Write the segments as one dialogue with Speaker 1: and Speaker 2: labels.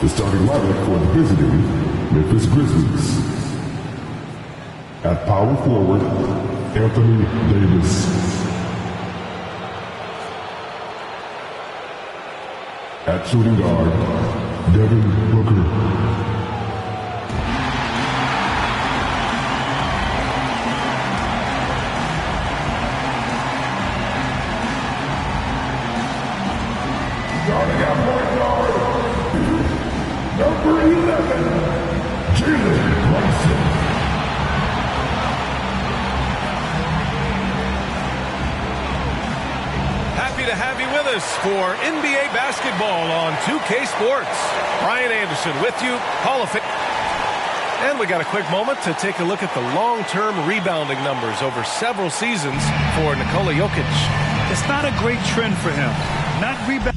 Speaker 1: The starting lineup for the visiting Memphis Grizzlies. At power forward, Anthony Davis. At shooting guard, Devin Booker. Starting at point guard, number 11, Jalen Brunson.
Speaker 2: Happy to have you with us for NBA basketball on 2K Sports. Brian Anderson with you, Hall of Fame. And we got a quick moment to take a look at the long-term rebounding numbers over several seasons for Nikola Jokic.
Speaker 3: It's not a great trend for him. Not rebounding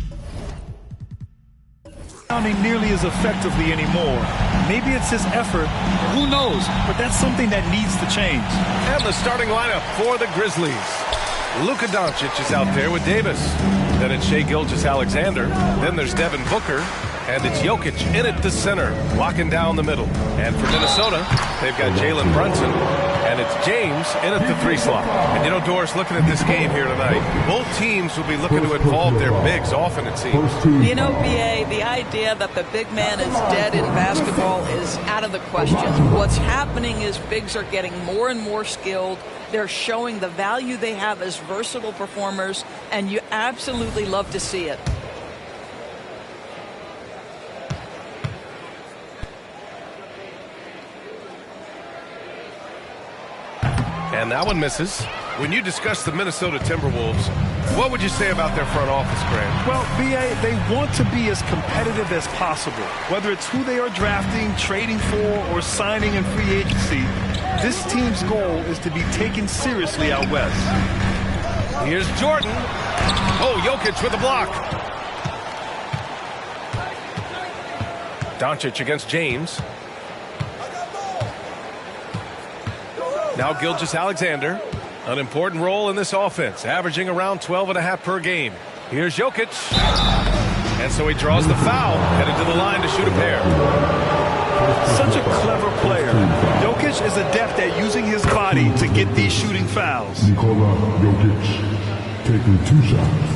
Speaker 3: nearly as effectively anymore. Maybe it's his effort. Who knows? But that's something that needs to change.
Speaker 2: And the starting lineup for the Grizzlies. Luka Doncic is out there with Davis. Then it's Shai Gilgeous-Alexander. Then there's Devin Booker. And it's Jokic in at the center, locking down the middle. And for Minnesota, they've got Jalen Brunson. And it's James in at the 3 slot. And you know, Doris, looking at this game here tonight, both teams will be looking to involve their bigs often, it seems.
Speaker 4: You know, BA, the idea that the big man is dead in basketball is out of the question. What's happening is bigs are getting more and more skilled. They're showing the value they have as versatile performers, and you absolutely love to see it.
Speaker 2: And that one misses. When you discuss the Minnesota Timberwolves, what would you say about their front office, Grant?
Speaker 3: Well, BA, they want to be as competitive as possible. Whether it's who they are drafting, trading for, or signing in free agency, this team's goal is to be taken seriously out west.
Speaker 2: Here's Jordan. Oh, Jokic with a block. Doncic against James. Now Gilgeous-Alexander, an important role in this offense, averaging around 12.5 per game. Here's Jokic. And so he draws the foul, headed to the line to shoot a pair.
Speaker 3: Such a clever player. Jokic is adept at using his body to get these shooting fouls.
Speaker 1: Nikola Jokic taking 2 shots.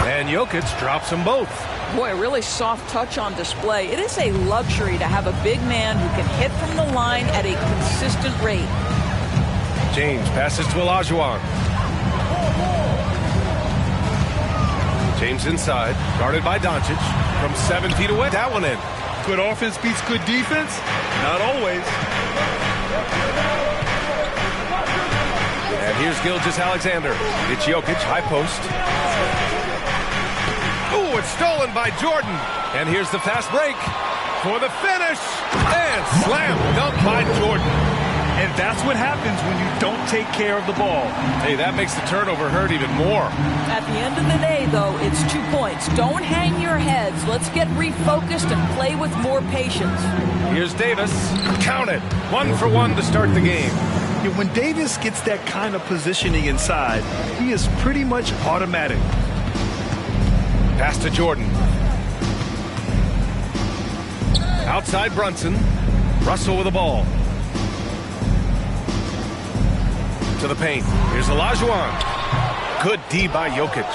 Speaker 2: And Jokic drops them both.
Speaker 4: Boy, a really soft touch on display. It is a luxury to have a big man who can hit from the line at a consistent rate.
Speaker 2: James passes to Olajuwon. James inside, guarded by Doncic from 7 feet away. That one in.
Speaker 3: Good offense beats good defense? Not always.
Speaker 2: And here's Gilgeous-Alexander. It's Jokic, high post. Ooh, it's stolen by Jordan. And here's the fast break for the finish. And slam dunk by Jordan.
Speaker 3: And that's what happens when you don't take care of the ball.
Speaker 2: Hey, that makes the turnover hurt even more.
Speaker 4: At the end of the day, though, it's 2 points. Don't hang your heads. Let's get refocused and play with more patience.
Speaker 2: Here's Davis. Count it. 1 for 1 to start the game.
Speaker 3: Yeah, when Davis gets that kind of positioning inside, he is pretty much automatic.
Speaker 2: Pass to Jordan. Outside Brunson. Russell with the ball. To the paint. Here's Olajuwon. Good D by Jokic.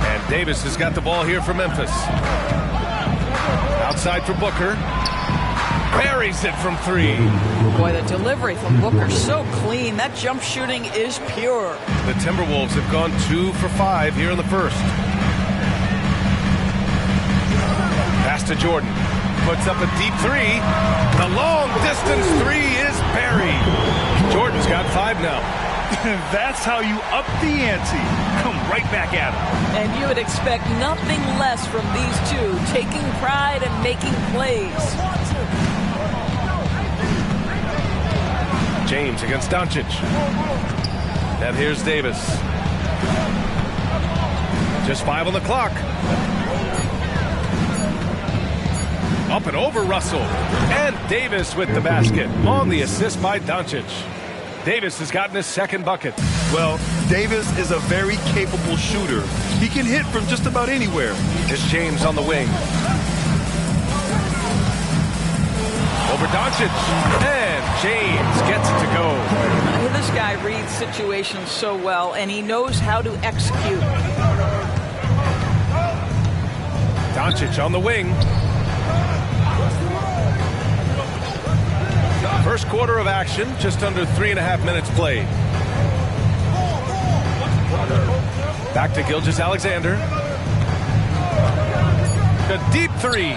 Speaker 2: And Davis has got the ball here for Memphis. Outside for Booker. Buries it from 3.
Speaker 4: Boy, the delivery from Booker so clean. That jump shooting is pure.
Speaker 2: The Timberwolves have gone 2 for 5 here in the first. Pass to Jordan. Puts up a deep 3. The long distance 3 is buried. Jordan's got 5 now.
Speaker 3: That's how you up the ante. Come right back at him.
Speaker 4: And you would expect nothing less from these two, taking pride and making plays.
Speaker 2: James against Doncic. And here's Davis. Just 5 on the clock. Up and over Russell. And Davis with the basket on the assist by Doncic. Davis has gotten his second bucket.
Speaker 3: Well, Davis is a very capable shooter. He can hit from just about anywhere.
Speaker 2: It's James on the wing. Over Doncic. And James gets it to go.
Speaker 4: This guy reads situations so well, and he knows how to execute.
Speaker 2: Doncic on the wing. First quarter of action, just under 3.5 minutes played. Back to Gilgeous-Alexander. A deep three.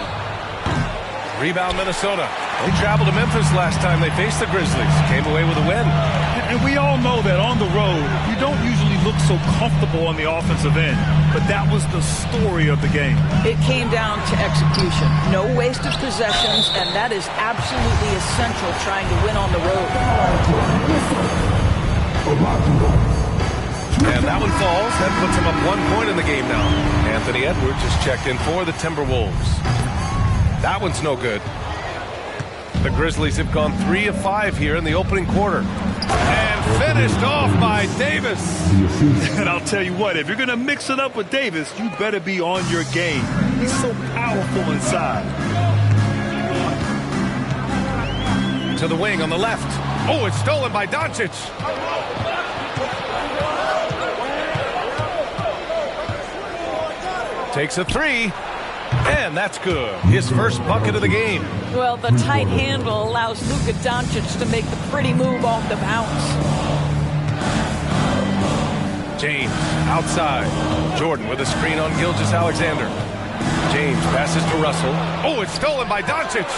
Speaker 2: Rebound Minnesota. They traveled to Memphis last time they faced the Grizzlies. Came away with a win.
Speaker 3: And we all know that on the road, you don't usually look so comfortable on the offensive end. But that was the story of the game.
Speaker 4: It came down to execution. No wasted possessions, and that is absolutely essential trying to win on the road.
Speaker 2: And that one falls. That puts him up 1 point in the game now. Anthony Edwards is checked in for the Timberwolves. That one's no good. The Grizzlies have gone 3 of 5 here in the opening quarter. And finished off by Davis.
Speaker 3: And I'll tell you what, if you're going to mix it up with Davis, you better be on your game. He's so powerful inside.
Speaker 2: To the wing on the left. Oh, it's stolen by Doncic. Takes a three. And that's good. His first bucket of the game.
Speaker 4: Well, the tight handle allows Luka Doncic to make the pretty move off the bounce.
Speaker 2: James outside. Jordan with a screen on Gilgeous-Alexander. James passes to Russell. Oh, it's stolen by Doncic.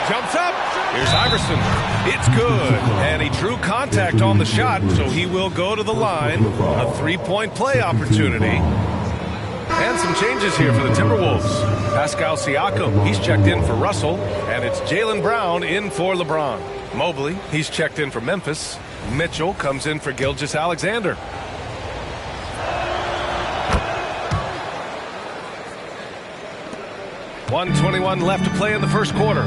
Speaker 2: Jumps up. Here's Iverson. It's good. And he drew contact on the shot, so he will go to the line. A three-point play opportunity. And some changes here for the Timberwolves. Pascal Siakam, he's checked in for Russell. And it's Jaylen Brown in for LeBron. Mobley, he's checked in for Memphis. Mitchell comes in for Gilgeous-Alexander. .121 left to play in the first quarter.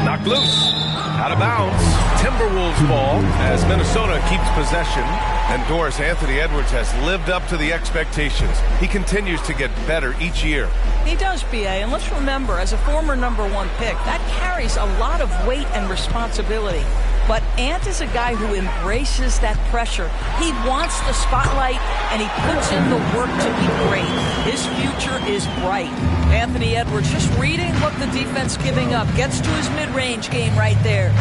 Speaker 2: Knocked loose. Out of bounds. Timberwolves ball as Minnesota keeps possession. And Doris, Anthony Edwards has lived up to the expectations. He continues to get better each year.
Speaker 4: He does, B.A. And let's remember, as a former #1 pick, that carries a lot of weight and responsibility. But Ant is a guy who embraces that pressure. He wants the spotlight, and he puts in the work to be great. His future is bright. Anthony Edwards just reading what the defense giving up. Gets to his mid-range game right there.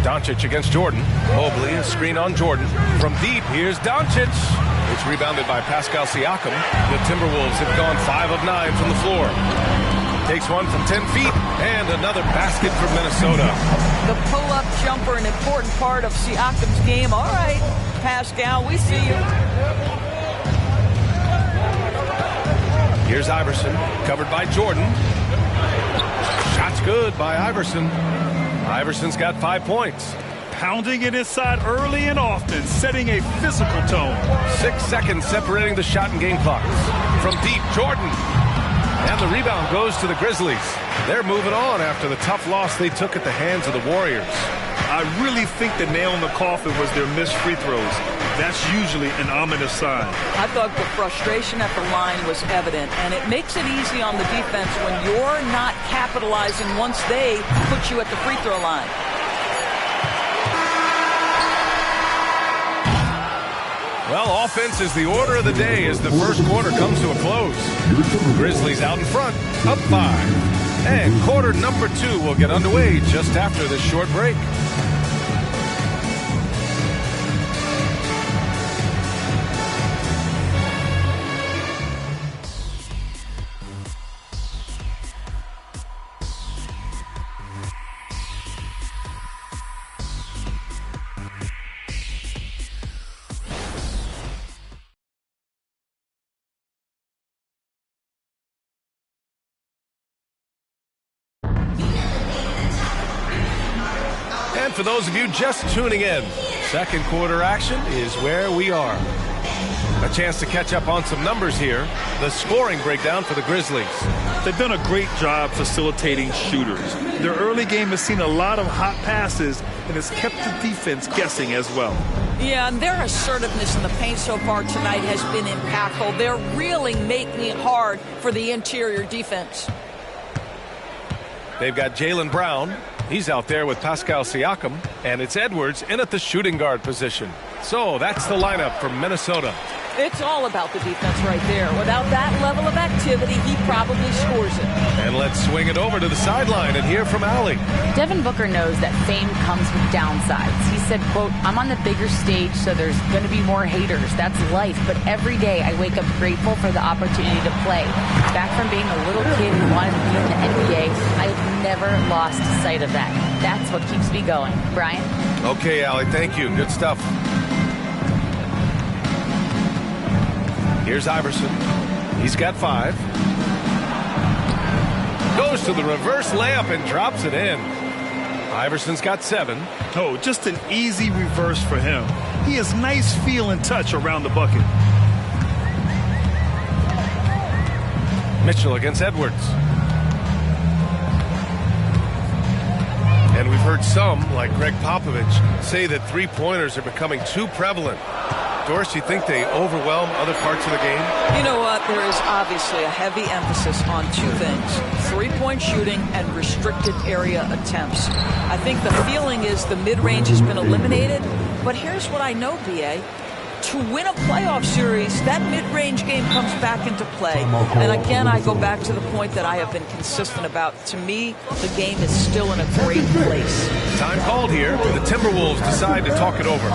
Speaker 2: Doncic against Jordan. Mobley, a screen on Jordan. From deep, here's Doncic. It's rebounded by Pascal Siakam. The Timberwolves have gone 5 of 9 from the floor. Takes one from 10 feet, and another basket for Minnesota.
Speaker 4: The pull-up jumper, an important part of Siakam's game. All right, Pascal, we see you.
Speaker 2: Here's Iverson, covered by Jordan. Shot's good by Iverson. Iverson's got 5 points.
Speaker 3: Pounding it inside early and often, setting a physical tone.
Speaker 2: 6 seconds separating the shot and game clocks. From deep, Jordan. And the rebound goes to the Grizzlies. They're moving on after the tough loss they took at the hands of the Warriors.
Speaker 3: I really think the nail in the coffin was their missed free throws. That's usually an ominous sign.
Speaker 4: I thought the frustration at the line was evident, and it makes it easy on the defense when you're not capitalizing once they put you at the free throw line.
Speaker 2: Well, offense is the order of the day as the first quarter comes to a close. Grizzlies out in front, up 5. And quarter number 2 will get underway just after this short break. And for those of you just tuning in, second quarter action is where we are. A chance to catch up on some numbers here. The scoring breakdown for the Grizzlies.
Speaker 3: They've done a great job facilitating shooters. Their early game has seen a lot of hot passes and has kept the defense guessing as well.
Speaker 4: Yeah, and their assertiveness in the paint so far tonight has been impactful. They're really making it hard for the interior defense.
Speaker 2: They've got Jaylen Brown. He's out there with Pascal Siakam. And it's Edwards in at the shooting guard position. So that's the lineup for Minnesota.
Speaker 4: It's all about the defense right there. Without that level of activity, he probably scores it.
Speaker 2: And let's swing it over to the sideline and hear from Allie.
Speaker 5: Devin Booker knows that fame comes with downsides. He said, quote, "I'm on the bigger stage, so there's going to be more haters. That's life. But every day I wake up grateful for the opportunity to play. Back from being a little kid who wanted to be in the NBA, I've never lost sight of that. That's what keeps me going." Brian?
Speaker 2: Okay, Allie, thank you. Good stuff. Here's Iverson. He's got 5. Goes to the reverse layup and drops it in. Iverson's got 7.
Speaker 3: Oh, just an easy reverse for him. He has nice feel and touch around the bucket.
Speaker 2: Mitchell against Edwards. And we've heard some, like Greg Popovich, say that three-pointers are becoming too prevalent. Doris, you think they overwhelm other parts of the game?
Speaker 4: You know what? There is obviously a heavy emphasis on 2 things. Three-point shooting and restricted area attempts. I think the feeling is the mid-range has been eliminated. But here's what I know, B.A. To win a playoff series, that mid-range game comes back into play. And again, I go back to the point that I have been consistent about. To me, the game is still in a great place.
Speaker 2: Time called here. The Timberwolves decide to talk it over.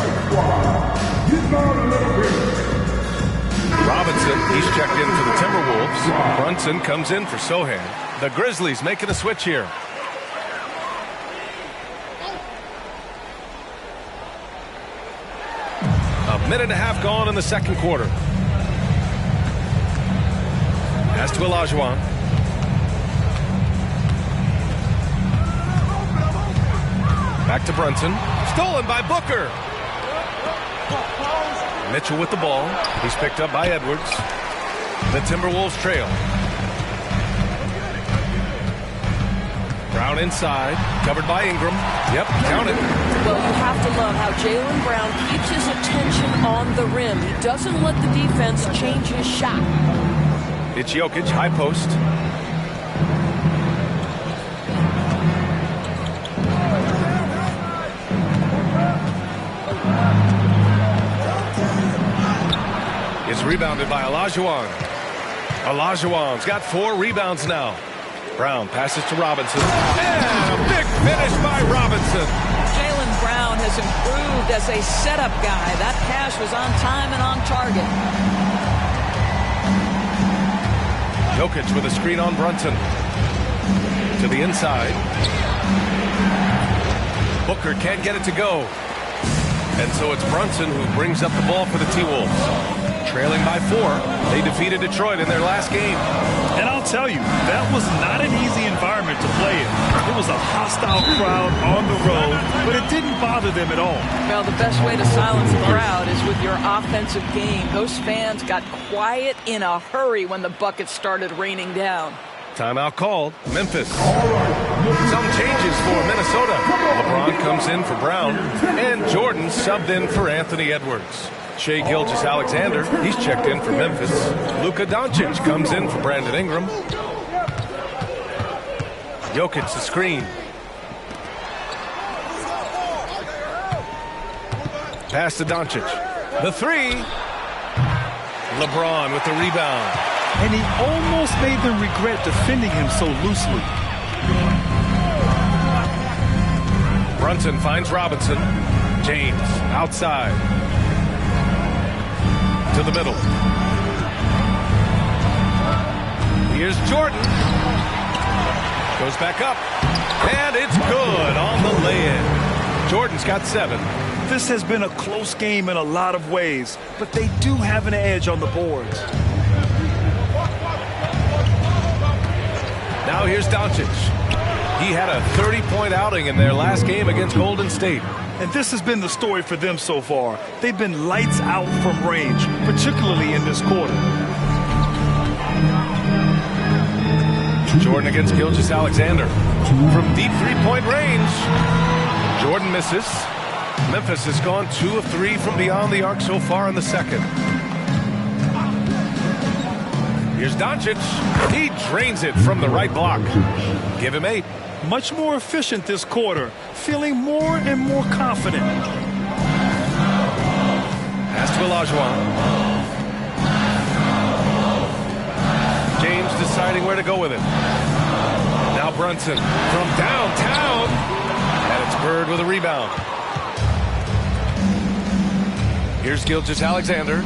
Speaker 2: Robinson, he's checked in for the Timberwolves. Brunson comes in for Sohan. The Grizzlies making a switch here. A minute and a half gone in the second quarter. Pass to Olajuwon. Back to Brunson. Stolen by Booker. Mitchell with the ball. He's picked up by Edwards. The Timberwolves trail. Brown inside. Covered by Ingram. Yep, count it.
Speaker 4: Well, you have to love how Jaylen Brown keeps his attention on the rim. He doesn't let the defense change his shot.
Speaker 2: It's Jokic, high post. It's rebounded by Olajuwon. Olajuwon's got 4 rebounds now. Brown passes to Robinson. And a big finish by Robinson.
Speaker 4: Jaylen Brown has improved as a setup guy. That pass was on time and on target.
Speaker 2: Jokic with a screen on Brunson. To the inside. Booker can't get it to go. And so it's Brunson who brings up the ball for the T-Wolves. Trailing by 4, they defeated Detroit in their last game.
Speaker 3: And I'll tell you, that was not an easy environment to play in. It was a hostile crowd on the road, but it didn't bother them at all.
Speaker 4: Well, the best way to silence the crowd is with your offensive game. Those fans got quiet in a hurry when the buckets started raining down.
Speaker 2: Timeout called. Memphis. Some changes for Minnesota. LeBron comes in for Brown, and Jordan subbed in for Anthony Edwards. Shai Gilgeous-Alexander, he's checked in for Memphis. Luka Doncic comes in for Brandon Ingram. Jokic the screen. Pass to Doncic. The 3. LeBron with the rebound.
Speaker 3: And he almost made them regret defending him so loosely.
Speaker 2: Brunson finds Robinson. James outside. To the middle. Here's Jordan. Goes back up. And it's good on the lay-in. Jordan's got 7.
Speaker 3: This has been a close game in a lot of ways, but they do have an edge on the boards.
Speaker 2: Now here's Doncic. He had a 30-point outing in their last game against Golden State.
Speaker 3: And this has been the story for them so far. They've been lights out from range, particularly in this quarter.
Speaker 2: Jordan against Gilgeous-Alexander. From deep three-point range, Jordan misses. Memphis has gone 2 of 3 from beyond the arc so far in the second. Here's Doncic. He drains it from the right block. Give him 8.
Speaker 3: Much more efficient this quarter, feeling more and more confident.
Speaker 2: Pass to Olajuwon. James deciding where to go with it. Now Brunson from downtown. And it's Bird with a rebound. Here's Gilgeous-Alexander.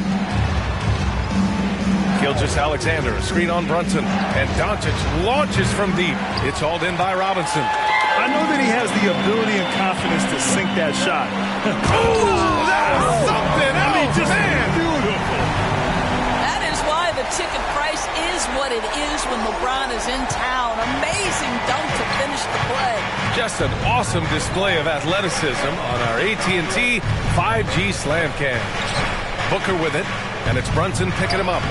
Speaker 2: Gilgeous-Alexander, a screen on Brunson. And Doncic launches from deep. It's hauled in by Robinson.
Speaker 3: I know that he has the ability and confidence to sink that shot.
Speaker 2: Oh, that's something else,
Speaker 3: just
Speaker 2: man!
Speaker 3: Beautiful.
Speaker 4: That is why the ticket price is what it is when LeBron is in town. Amazing dunk to finish the play.
Speaker 2: Just an awesome display of athleticism on our AT&T 5G Slam Cam. Booker with it, and it's Brunson picking him up.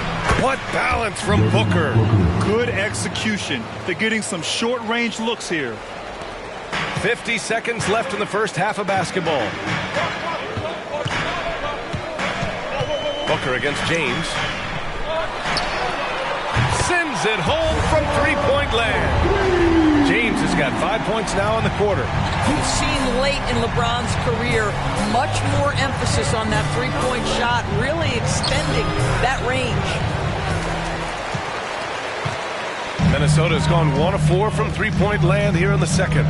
Speaker 2: What balance from Booker.
Speaker 3: Good execution. They're getting some short-range looks here.
Speaker 2: 50 seconds left in the first half of basketball. Booker against James. Sends it home from three-point land. James has got 5 points now in the quarter.
Speaker 4: We've seen late in LeBron's career much more emphasis on that three-point shot, really extending that range.
Speaker 2: Minnesota's gone 1 of 4 from three-point land here in the second.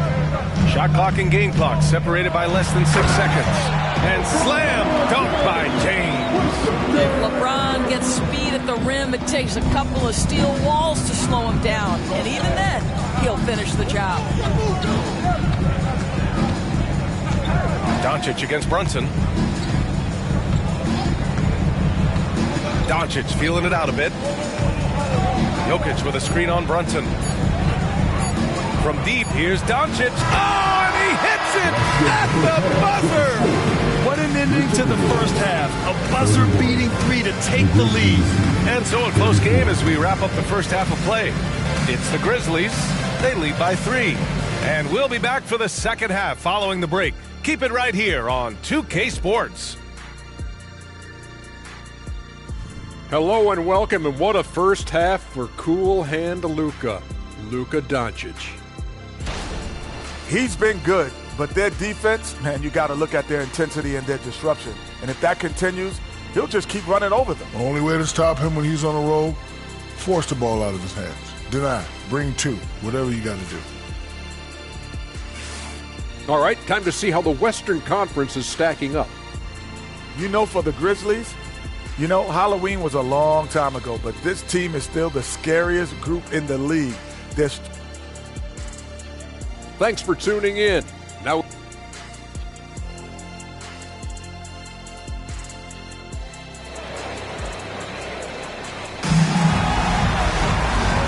Speaker 2: Shot clock and game clock separated by less than 6 seconds. And slam dunk by James.
Speaker 4: If LeBron gets speed at the rim, it takes a couple of steel walls to slow him down. And even then, he'll finish the job.
Speaker 2: Doncic against Brunson. Doncic feeling it out a bit. Jokic with a screen on Brunson. From deep, here's Doncic. Oh, and he hits it at the buzzer.
Speaker 3: What an ending to the first half. A buzzer-beating 3 to take the lead.
Speaker 2: And so a close game as we wrap up the first half of play. It's the Grizzlies. They lead by 3. And we'll be back for the second half following the break. Keep it right here on 2K Sports.
Speaker 6: Hello and welcome, and what a first half for Cool Hand Luka Doncic.
Speaker 7: He's been good, but their defense, man, you got to look at their intensity and their disruption. And if that continues, he'll just keep running over them.
Speaker 8: The only way to stop him when he's on a roll, force the ball out of his hands. Deny, bring 2, whatever you got to do.
Speaker 6: All right, time to see how the Western Conference is stacking up.
Speaker 7: You know, for the Grizzlies, you know, Halloween was a long time ago, but this team is still the scariest group in the league.
Speaker 6: Thanks for tuning in. Now,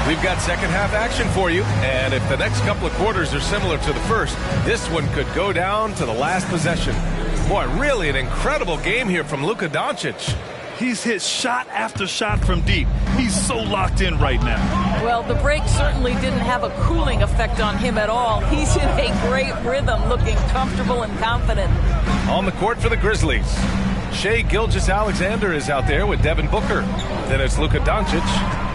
Speaker 2: we've got second half action for you, and if the next couple of quarters are similar to the first, this one could go down to the last possession. Boy, really an incredible game here from Luka Doncic.
Speaker 3: He's hit shot after shot from deep. He's so locked in right now.
Speaker 4: Well, the break certainly didn't have a cooling effect on him at all. He's in a great rhythm, looking comfortable and confident.
Speaker 2: On the court for the Grizzlies, Shai Gilgeous-Alexander is out there with Devin Booker. Then it's Luka Doncic.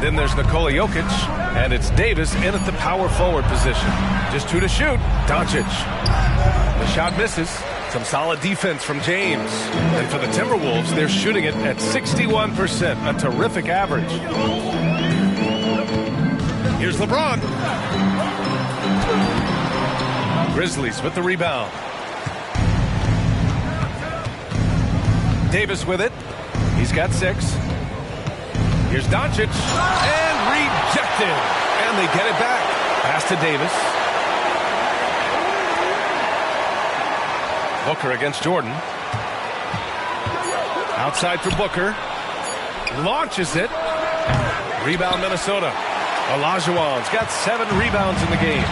Speaker 2: Then there's Nikola Jokic. And it's Davis in at the power forward position. Just 2 to shoot. Doncic. The shot misses. Some solid defense from James. And for the Timberwolves, they're shooting it at 61%, a terrific average. Here's LeBron. Grizzlies with the rebound. Davis with it. He's got 6. Here's Doncic. And rejected. And they get it back. Pass to Davis. Booker against Jordan. Outside for Booker. Launches it. Rebound Minnesota. Olajuwon's got 7 rebounds in the game.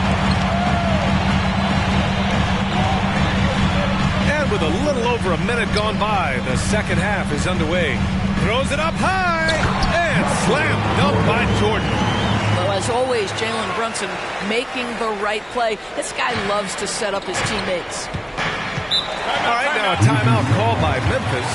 Speaker 2: And with a little over a minute gone by, the second half is underway. Throws it up high. And slam dunk by Jordan.
Speaker 4: Well, as always, Jalen Brunson making the right play. This guy loves to set up his teammates.
Speaker 2: All right, now a timeout called by Memphis.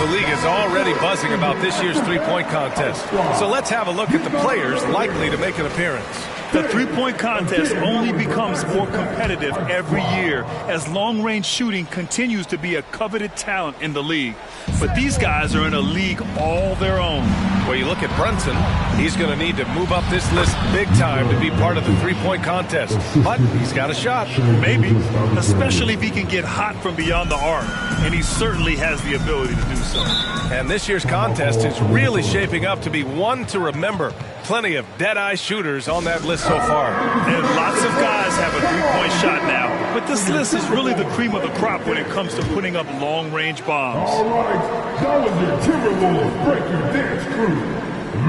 Speaker 2: The league is already buzzing about this year's three-point contest. So let's have a look at the players likely to make an appearance.
Speaker 3: The three-point contest only becomes more competitive every year as long-range shooting continues to be a coveted talent in the league. But these guys are in a league all their own.
Speaker 2: Well, you look at Brunson, he's going to need to move up this list big time to be part of the three-point contest. But he's got a shot.
Speaker 3: Maybe, especially if he can get hot from beyond the arc. And he certainly has the ability to do so.
Speaker 2: And this year's contest is really shaping up to be one to remember. Plenty of dead-eye shooters on that list so far.
Speaker 3: And lots of guys have a three-point shot now. But this list is really the cream of the crop when it comes to putting up long-range bombs.
Speaker 1: All right, that was your Timberwolves breaking dance crew.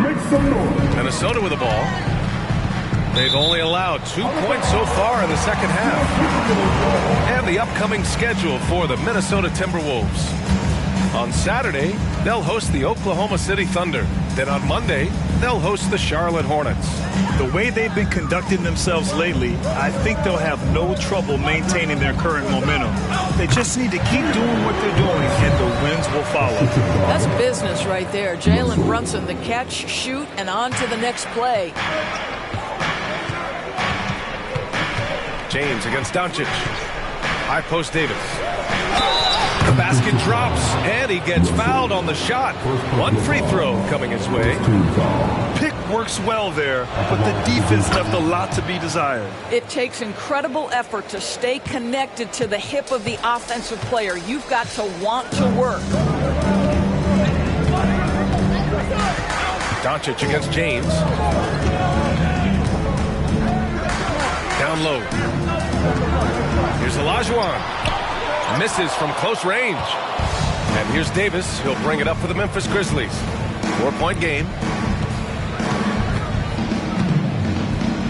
Speaker 1: Make some noise.
Speaker 2: Minnesota with the ball. They've only allowed 2 points so far in the second half. And the upcoming schedule for the Minnesota Timberwolves. On Saturday, they'll host the Oklahoma City Thunder. Then on Monday, they'll host the Charlotte Hornets.
Speaker 3: The way they've been conducting themselves lately, I think they'll have no trouble maintaining their current momentum. They just need to keep doing what they're doing, and the wins will follow.
Speaker 4: That's business right there. Jalen Brunson, the catch, shoot, and on to the next play.
Speaker 2: James against Doncic. High post Davis. The basket drops, and he gets fouled on the shot. One free throw coming his way.
Speaker 3: Pick works well there, but the defense left a lot to be desired.
Speaker 4: It takes incredible effort to stay connected to the hip of the offensive player. You've got to want to work.
Speaker 2: Doncic against James. Down low. Here's Olajuwon. Misses from close range. And here's Davis. He'll bring it up for the Memphis Grizzlies. 4-point game.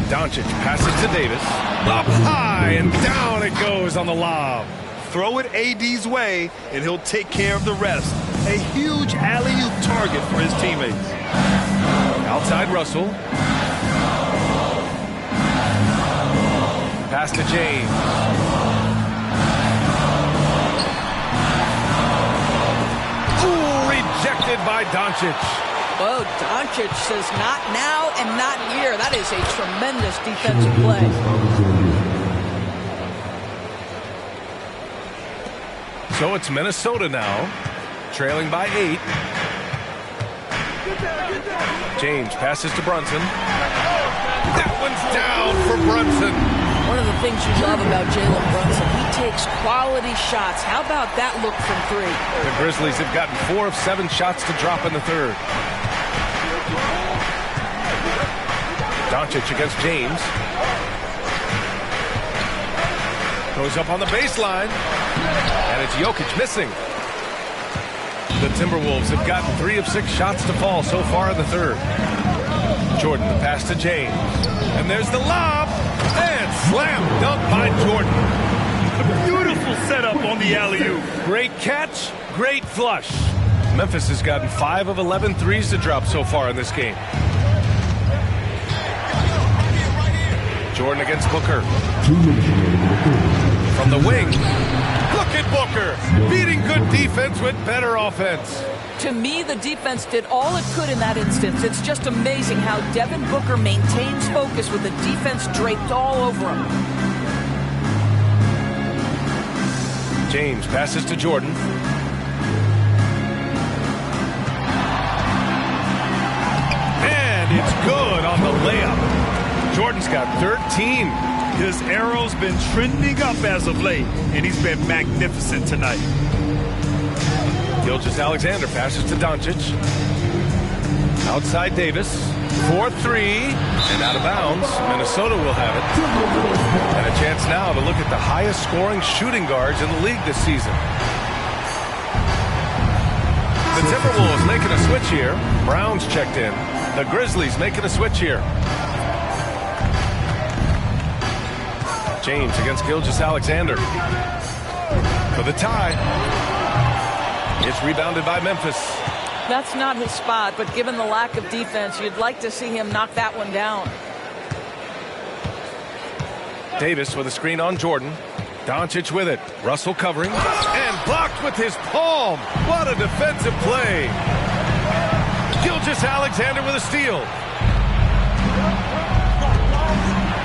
Speaker 2: Doncic passes to Davis. Up high and down it goes on the lob.
Speaker 3: Throw it AD's way, and he'll take care of the rest. A huge alley-oop target for his teammates.
Speaker 2: Outside Russell. Pass to James. Rejected by Doncic.
Speaker 4: Oh, Doncic says not now and not here. That is a tremendous defensive play.
Speaker 2: So it's Minnesota now, trailing by 8. James passes to Brunson. That one's down for Brunson.
Speaker 4: One of the things you love about Jalen Brunson, he takes quality shots. How about that look from 3?
Speaker 2: The Grizzlies have gotten 4 of 7 shots to drop in the third. Doncic against James. Goes up on the baseline. And it's Jokic missing. The Timberwolves have gotten 3 of 6 shots to fall so far in the third. Jordan, the pass to James. And there's the lob. And slam dunk by Jordan.
Speaker 3: A beautiful setup on the alley-oop.
Speaker 2: Great catch, great flush. Memphis has gotten 5 of 11 threes to drop so far in this game. Jordan against Booker. From the wing. Look at Booker. Beating good defense with better offense.
Speaker 4: To me, the defense did all it could in that instance. It's just amazing how Devin Booker maintains focus with the defense draped all over him.
Speaker 2: James passes to Jordan. And it's good on the layup. Jordan's got 13.
Speaker 3: His arrow's been trending up as of late, and he's been magnificent tonight.
Speaker 2: Gilgeous-Alexander passes to Doncic. Outside Davis. 4-3. And out of bounds. Minnesota will have it. And a chance now to look at the highest scoring shooting guards in the league this season. The Timberwolves making a switch here. Brown's checked in. The Grizzlies making a switch here. James against Gilgeous-Alexander. For the tie. It's rebounded by Memphis.
Speaker 4: That's not his spot, but given the lack of defense, you'd like to see him knock that one down.
Speaker 2: Davis with a screen on Jordan. Doncic with it. Russell covering. And blocked with his palm. What a defensive play. Gilgeous-Alexander with a steal.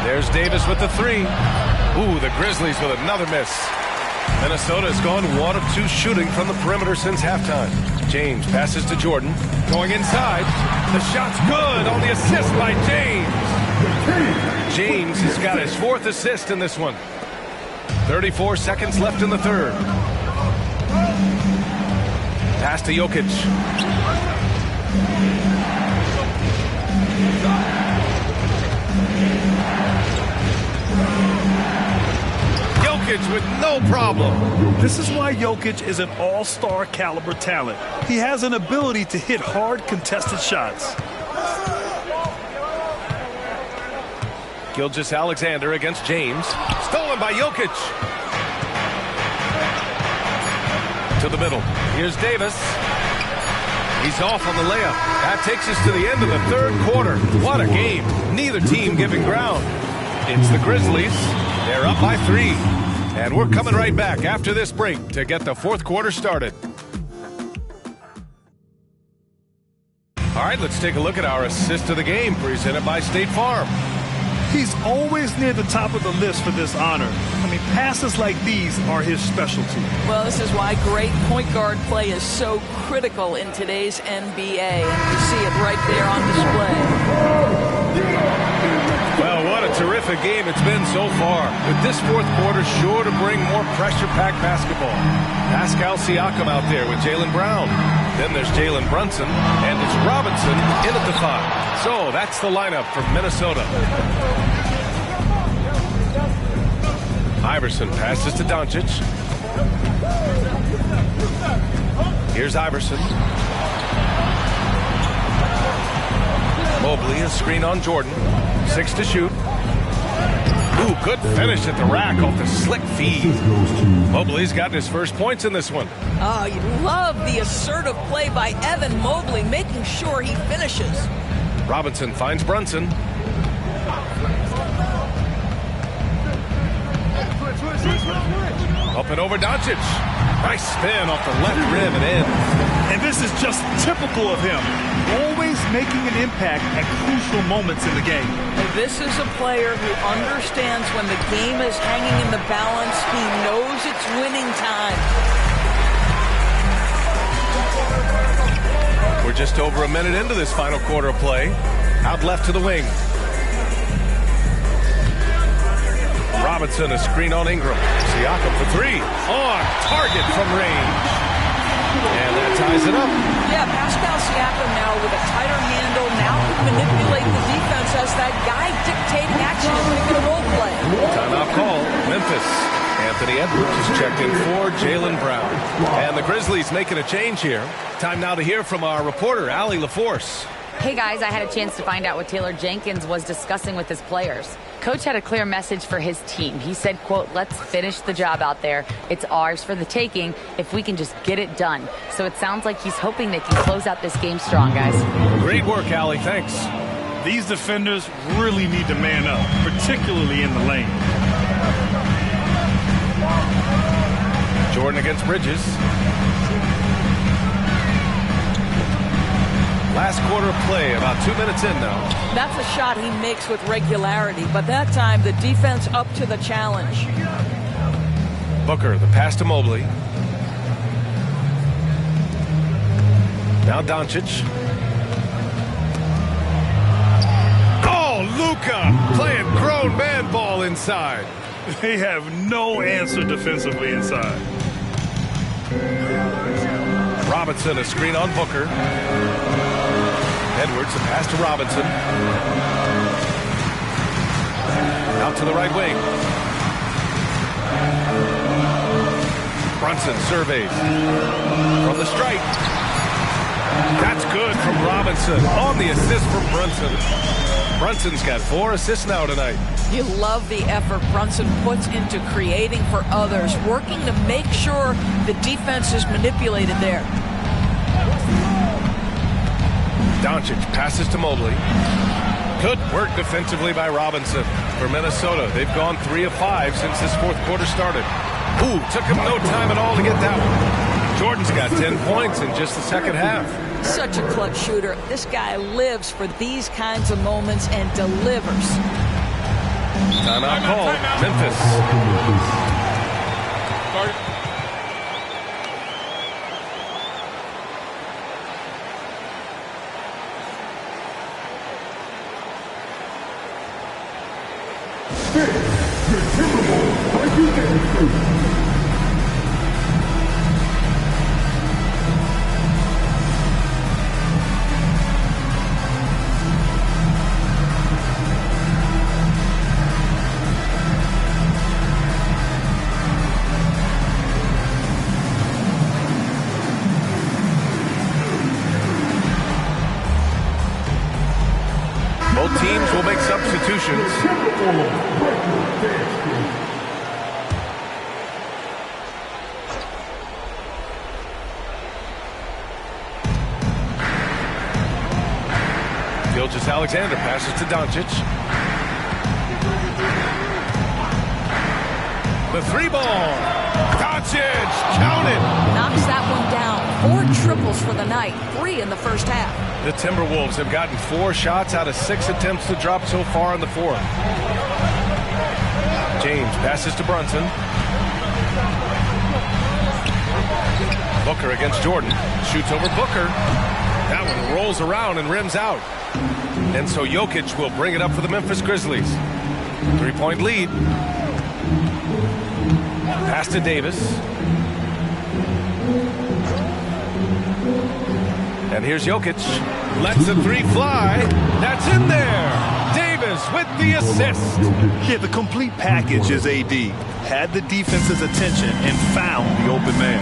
Speaker 2: There's Davis with the three. Ooh, the Grizzlies with another miss. Minnesota has gone 1 of 2 shooting from the perimeter since halftime. James passes to Jordan. Going inside. The shot's good on the assist by James. James has got his 4th assist in this one. 34 seconds left in the third. Pass to Jokic. Jokic with no problem.
Speaker 3: This is why Jokic is an all-star caliber talent. He has an ability to hit hard contested shots.
Speaker 2: Gilgeous-Alexander against James. Stolen by Jokic. To the middle. Here's Davis. He's off on the layup. That takes us to the end of the third quarter. What a game. Neither team giving ground. It's the Grizzlies. They're up by 3. And we're coming right back after this break to get the fourth quarter started. All right, let's take a look at our assist of the game presented by State Farm.
Speaker 3: He's always near the top of the list for this honor. I mean, passes like these are his specialty.
Speaker 4: Well, this is why great point guard play is so critical in today's NBA. And you see it right there on display.
Speaker 2: Well, what a terrific game it's been so far. With this fourth quarter sure to bring more pressure-packed basketball. Pascal Siakam out there with Jaylen Brown. Then there's Jalen Brunson, and it's Robinson in at the 5. So that's the lineup from Minnesota. Iverson passes to Doncic. Here's Iverson. Mobley, a screen on Jordan. 6 to shoot. Ooh, good finish at the rack off the slick feed. Mobley's got his first points in this one.
Speaker 4: Oh, you love the assertive play by Evan Mobley, making sure he finishes.
Speaker 2: Robinson finds Brunson. Up and over Doncic. Nice spin off the left rim and in.
Speaker 3: And this is just typical of him. Always making an impact at crucial moments in the game.
Speaker 4: And this is a player who understands when the game is hanging in the balance. He knows it's winning time.
Speaker 2: We're just over a minute into this final quarter of play. Out left to the wing. Robinson, a screen on Ingram. Siakam for 3. On target from range. And that ties it up.
Speaker 4: Yeah, Pascal Siakam now with a tighter handle. Now can manipulate the defense as that guy dictating action and making a role play.
Speaker 2: Timeout call. Memphis. Anthony Edwards is checked in for Jaylen Brown. And the Grizzlies making a change here. Time now to hear from our reporter, Allie LaForce.
Speaker 5: Hey guys, I had a chance to find out what Taylor Jenkins was discussing with his players. Coach had a clear message for his team. He said, quote, let's finish the job out there. It's ours for the taking if we can just get it done. So it sounds like he's hoping they can close out this game strong, guys.
Speaker 2: Great work, Allie. Thanks.
Speaker 3: These defenders really need to man up, particularly in the lane.
Speaker 2: Jordan against Bridges. Last quarter of play, about 2 minutes in now.
Speaker 4: That's a shot he makes with regularity, but that time the defense up to the challenge.
Speaker 2: Booker, the pass to Mobley. Now Doncic. Oh, Luka playing grown man ball inside.
Speaker 3: They have no answer defensively inside.
Speaker 2: Robinson, a screen on Booker. Edwards, a pass to Robinson. Out to the right wing. Brunson surveys. From the stripe. That's good from Robinson. On the assist from Brunson. Brunson's got 4 assists now tonight.
Speaker 4: You love the effort Brunson puts into creating for others, working to make sure the defense is manipulated there.
Speaker 2: Doncic passes to Mobley. Good work defensively by Robinson for Minnesota. They've gone 3 of 5 since this fourth quarter started. Ooh, took him no time at all to get that one. Jordan's got 10 points in just the second half.
Speaker 4: Such a clutch shooter. This guy lives for these kinds of moments and delivers.
Speaker 2: Timeout call. Memphis.
Speaker 1: The Timberwolves breaking dance crew.
Speaker 2: Both teams will make substitutions. Gilgeous-Alexander passes to Doncic. The 3-ball. Doncic, count it.
Speaker 4: Knocks that one down. 4 triples for the night. 3 in the first half.
Speaker 2: The Timberwolves have gotten 4 shots out of 6 attempts to drop so far in the fourth. James passes to Brunson. Booker against Jordan. Shoots over Booker. That one rolls around and rims out. And so Jokic will bring it up for the Memphis Grizzlies. 3-point lead. Pass to Davis. And here's Jokic. Lets the 3 fly. That's in there. Davis with the assist.
Speaker 3: Yeah, the complete package is AD. Had the defense's attention and found the open man.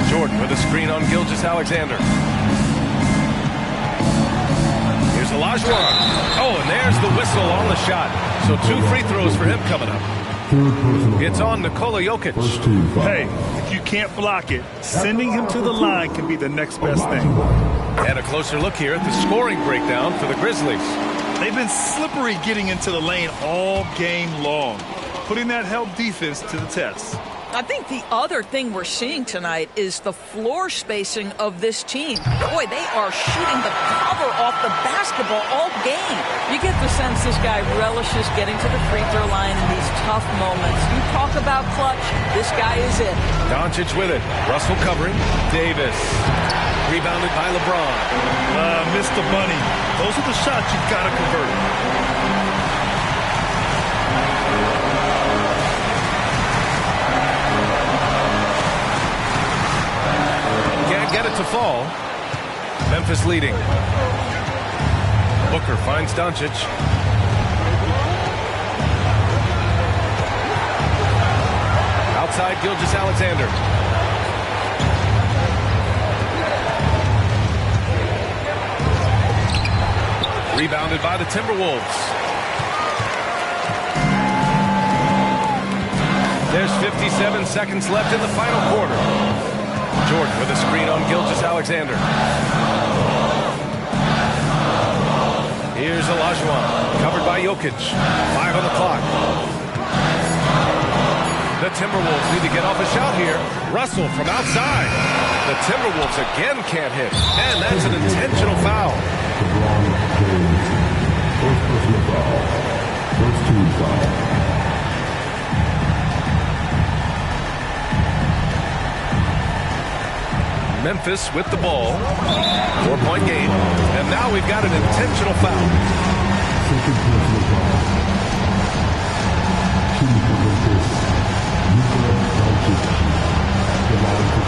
Speaker 2: Jordan with a screen on Gilgeous-Alexander. Here's Olajuwon. Oh, and there's the whistle on the shot. So 2 free throws for him coming up. It's on Nikola Jokic.
Speaker 3: Hey, if you can't block it, sending him to the line can be the next best thing.
Speaker 2: And a closer look here at the scoring breakdown for the Grizzlies.
Speaker 3: They've been slippery getting into the lane all game long, putting that help defense to the test.
Speaker 4: I think the other thing we're seeing tonight is the floor spacing of this team. Boy, they are shooting the cover off the basketball all game. You get the sense this guy relishes getting to the free throw line in these tough moments. You talk about clutch, this guy is it.
Speaker 2: Doncic with it. Russell covering. Davis. Rebounded by LeBron.
Speaker 3: Missed the bunny. Those are the shots you've got to convert.
Speaker 2: Get it to fall. Memphis leading. Booker finds Doncic. Outside Gilgeous-Alexander. Rebounded by the Timberwolves. There's 57 seconds left in the final quarter. Jordan with a screen on Gilgeous-Alexander. Here's Olajuwon, covered by Jokic. 5 on the clock. The Timberwolves need to get off a shot here. Russell from outside. The Timberwolves again can't hit. And that's an intentional foul.
Speaker 1: First team foul.
Speaker 2: Memphis with the ball. 4-point game. And now we've got an intentional foul.
Speaker 1: Second personal foul. Team for Memphis. Luka Doncic. The line for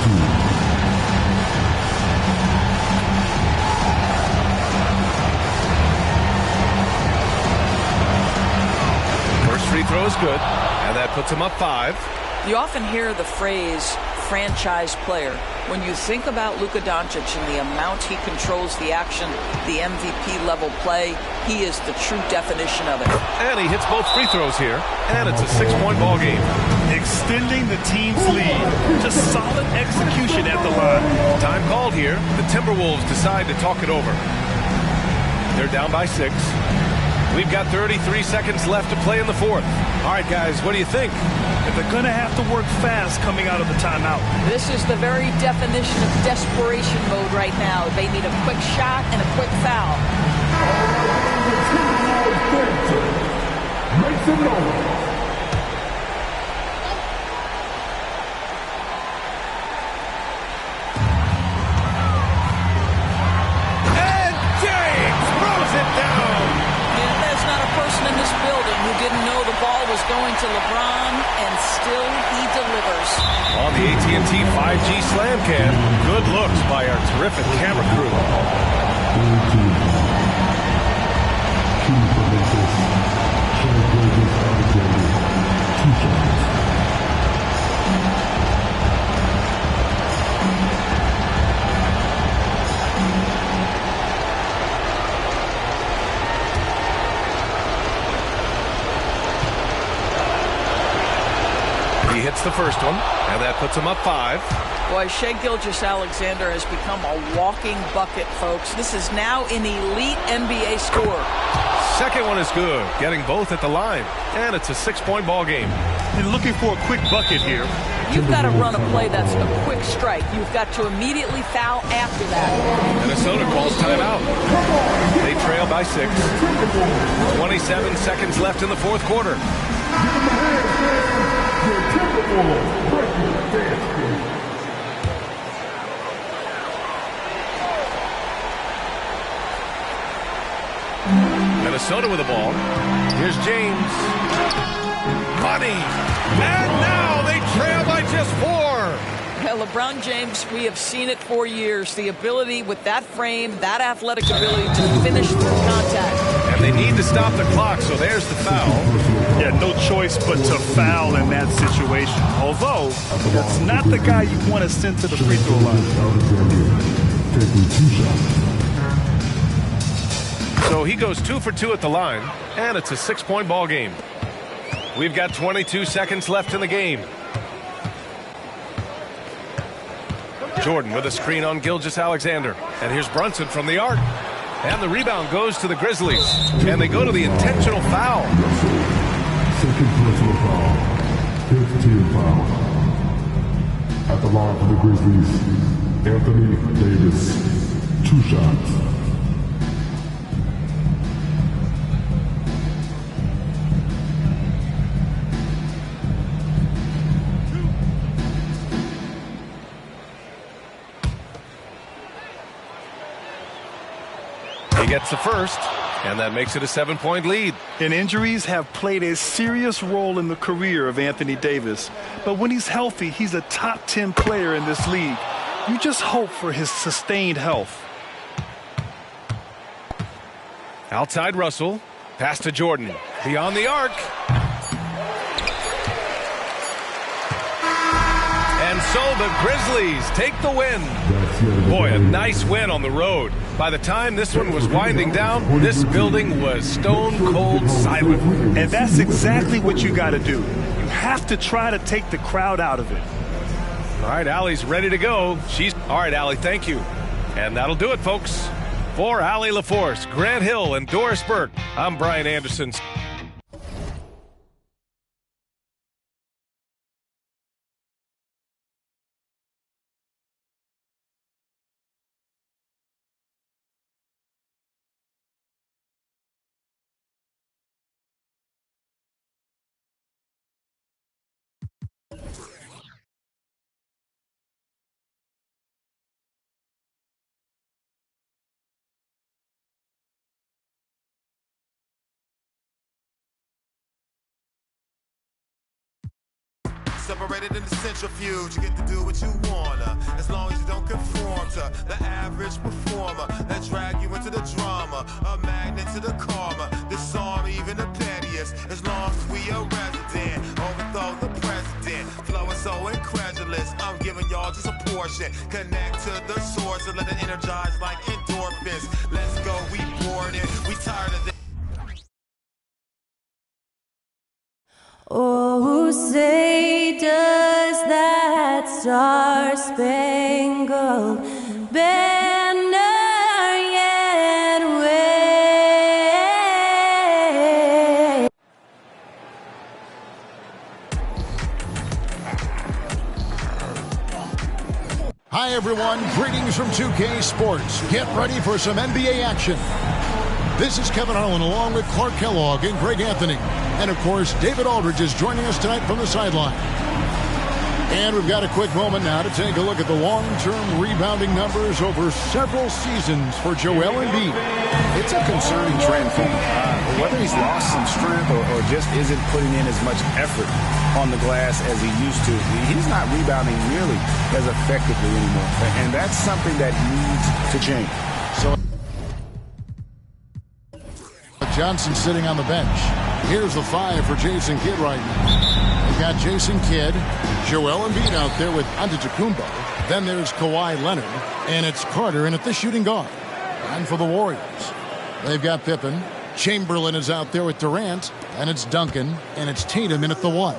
Speaker 2: 2. First free throw is good. And that puts him up 5.
Speaker 4: You often hear the phrase franchise player. When you think about Luka Doncic and the amount he controls the action, the MVP level play, he is the true definition of it.
Speaker 2: And he hits both free throws here. And it's a 6-point ball game.
Speaker 3: extending the team's lead. Just solid execution at the line.
Speaker 2: Time called here. The Timberwolves decide to talk it over. They're down by 6. We've got 33 seconds left to play in the fourth. All right, guys, what do you think?
Speaker 3: They're going to have to work fast coming out of the timeout.
Speaker 4: This is the very definition of desperation mode right now. They need a quick shot and a quick foul.
Speaker 1: Make some noise.
Speaker 4: In this building who didn't know the ball was going to LeBron, and still he delivers.
Speaker 2: On the AT&T 5G Slam Cam, good looks by our terrific camera crew. He hits the first one, and that puts him up 5.
Speaker 4: Boy, Shai Gilgeous-Alexander has become a walking bucket, folks. This is now an elite NBA scorer.
Speaker 2: Second one is good, getting both at the line, and it's a 6-point ball game.
Speaker 3: You're looking for a quick bucket here.
Speaker 4: You've got to run a play that's a quick strike. You've got to immediately foul after that.
Speaker 2: Minnesota calls timeout. They trail by 6. 27 seconds left in the fourth quarter. Minnesota with the ball. Here's James. Money. And now they trail by just 4.
Speaker 4: Well, LeBron James, we have seen it for years. The ability with that frame, that athletic ability to finish through contact.
Speaker 2: And they need to stop the clock, so there's the foul.
Speaker 3: Yeah, no choice but to foul in that situation. Although, that's not the guy you want to send to the free throw line.
Speaker 2: So he goes 2 for 2 at the line, and it's a 6-point ball game. We've got 22 seconds left in the game. Jordan with a screen on Gilgeous-Alexander. And here's Brunson from the arc. And the rebound goes to the Grizzlies. And they go to the intentional foul.
Speaker 1: Second personal foul. 15 foul. At the line for the Grizzlies, Anthony Davis. 2 shots.
Speaker 2: He gets the first, and that makes it a 7-point lead.
Speaker 3: And injuries have played a serious role in the career of Anthony Davis. But when he's healthy, he's a top 10 player in this league. You just hope for his sustained health.
Speaker 2: Outside Russell, pass to Jordan. Beyond the arc. And so the Grizzlies take the win. Boy, a nice win on the road. By the time this one was winding down, this building was stone cold silent.
Speaker 3: And that's exactly what you got to do. You have to try to take the crowd out of it.
Speaker 2: All right, Allie's ready to go. All right, Allie, thank you. And that'll do it, folks. For Allie LaForce, Grant Hill, and Doris Burke, I'm Brian Anderson.
Speaker 9: Separated in the centrifuge, you get to do what you wanna, as long as you don't conform to the average performer that drag you into the drama, a magnet to the karma, disarm even the pettiest, as long as we a resident, overthrow the president, flowing so incredulous, I'm giving y'all just a portion, connect to the source and let it energize like endorphins, let's go, we bored it, we tired of this.
Speaker 10: Oh, say Star-Spangled Banner yet wave.
Speaker 11: Hi, everyone. Greetings from 2K Sports. Get ready for some NBA action. This is Kevin Harlan along with Clark Kellogg and Greg Anthony. And, of course, David Aldridge is joining us tonight from the sideline. And we've got a quick moment now to take a look at the long-term rebounding numbers over several seasons for Joel Embiid.
Speaker 12: It's a concerning trend for him. Whether he's lost some strength or just isn't putting in as much effort on the glass as he used to, he's not rebounding nearly as effectively anymore. And that's something that needs to change.
Speaker 11: So Johnson sitting on the bench. Here's the 5 for Jason Kidd right now. They've got Jason Kidd, Joel Embiid out there with Antetokounmpo. Then there's Kawhi Leonard, and it's Carter in at the shooting guard. And for the Warriors, they've got Pippen. Chamberlain is out there with Durant, and it's Duncan, and it's Tatum in at the 1.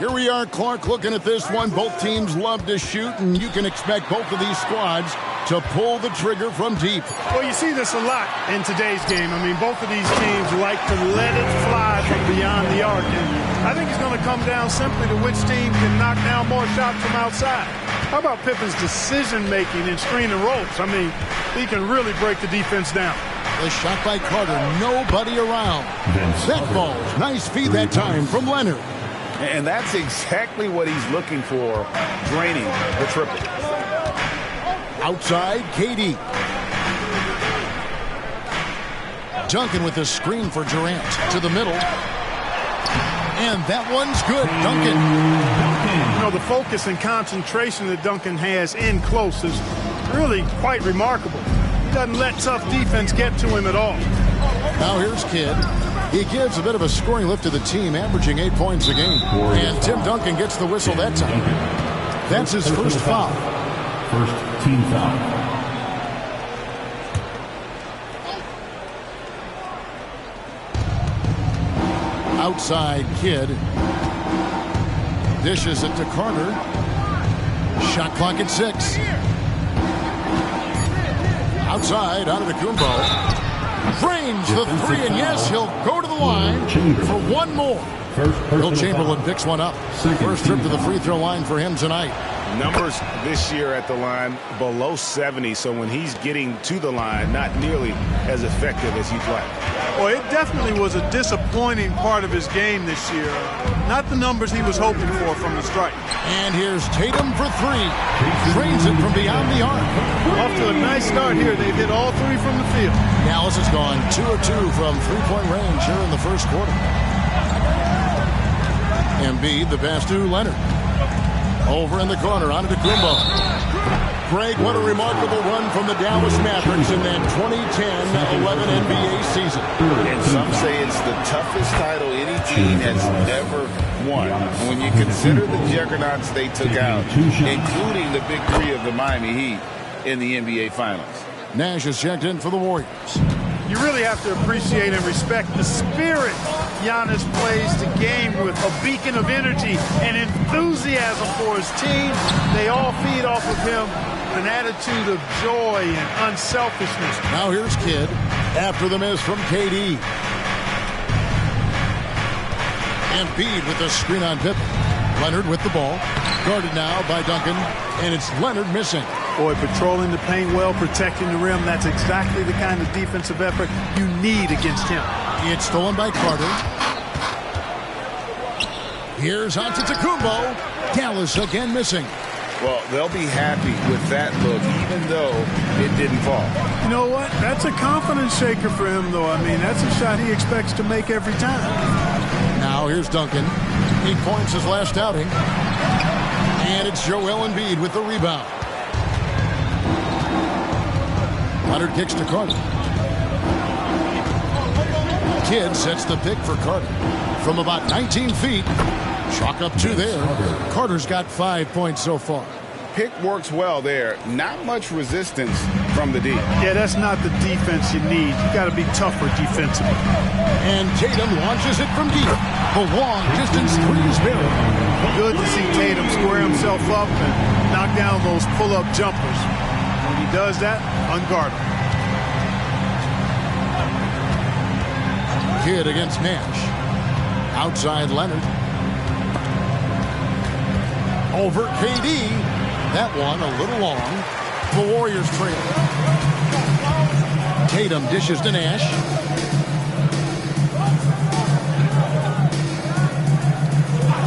Speaker 11: Here we are, Clark, looking at this one. Both teams love to shoot, and you can expect both of these squads to pull the trigger from deep.
Speaker 13: Well, you see this a lot in today's game. I mean, both of these teams like to let it fly from beyond the arc. And I think it's going to come down simply to which team can knock down more shots from outside. How about Pippen's decision-making in screen and rolls? I mean, he can really break the defense down.
Speaker 11: The shot by Carter, nobody around. That ball, nice feed that time from Leonard.
Speaker 12: And that's exactly what he's looking for, draining the triple.
Speaker 11: Outside, KD. Duncan with a screen for Durant to the middle. And that one's good, Duncan.
Speaker 13: You know, the focus and concentration that Duncan has in close is really quite remarkable. He doesn't let tough defense get to him at all.
Speaker 11: Now here's Kidd. He gives a bit of a scoring lift to the team, averaging 8 points a game. And Tim Duncan gets the whistle that time. That's his first foul.
Speaker 1: First team foul.
Speaker 11: Outside, Kidd. Dishes it to Carter. Shot clock at 6. Outside, Antetokounmpo. Drains the 3, and yes, he'll go to the line for one more. Will Chamberlain picks one up. First trip to the free throw line for him tonight.
Speaker 12: Numbers this year at the line below 70, so when he's getting to the line, not nearly as effective as he'd like.
Speaker 13: Well, it definitely was a disappointing part of his game this year. Not the numbers he was hoping for from the strike.
Speaker 11: And here's Tatum for 3. Drains it from beyond the arc.
Speaker 13: Off to a nice start here. They've hit all 3 from the field.
Speaker 11: Dallas has gone 2 of 2 from three-point range here in the first quarter. Embiid, the pass to Leonard. Over in the corner, Antetokounmpo. Greg, what a remarkable run from the Dallas Mavericks in that 2010-11 NBA season.
Speaker 12: And some say it's the toughest title any team has ever won. When you consider the juggernauts they took out, including the big 3 of the Miami Heat in the NBA Finals.
Speaker 11: Nash is checked in for the Warriors.
Speaker 13: You really have to appreciate and respect the spirit Giannis plays the game with, a beacon of energy and enthusiasm for his team. They all feed off of him, an attitude of joy and unselfishness.
Speaker 11: Now here's Kidd after the miss from KD. Embiid with the screen on Pippen. Leonard with the ball. Guarded now by Duncan, and it's Leonard missing.
Speaker 13: Boy, patrolling the paint well, protecting the rim. That's exactly the kind of defensive effort you need against him.
Speaker 11: It's stolen by Carter. Here's Antetokounmpo. Dallas again missing.
Speaker 12: Well, they'll be happy with that look, even though it didn't fall.
Speaker 13: You know what? That's a confidence shaker for him, though. I mean, that's a shot he expects to make every time.
Speaker 11: Now here's Duncan. 8 points his last outing. And it's Joel Embiid with the rebound. Leonard kicks to Carter. Kidd sets the pick for Carter. From about 19 feet. Chalk up 2 there. Carter's got 5 points so far.
Speaker 12: Pick works well there. Not much resistance from the D.
Speaker 13: Yeah, that's not the defense you need. You got to be tougher defensively.
Speaker 11: And Tatum launches it from deep. The long distance 3 is buried.
Speaker 13: Good to see Tatum square himself up and knock down those pull-up jumpers. When he does that, unguardable.
Speaker 11: Kidd against Nash. Outside Leonard. Over KD. That one a little long. The Warriors trail. Tatum dishes to Nash.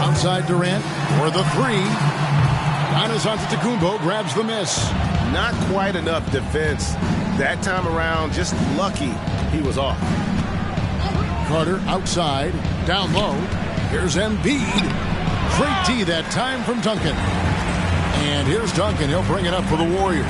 Speaker 11: Outside Durant for the three. Giannis Antetokounmpo grabs the miss.
Speaker 12: Not quite enough defense that time around. Just lucky he was off.
Speaker 11: Carter outside, down low. Here's Embiid. Great D that time from Duncan. And here's Duncan. He'll bring it up for the Warriors.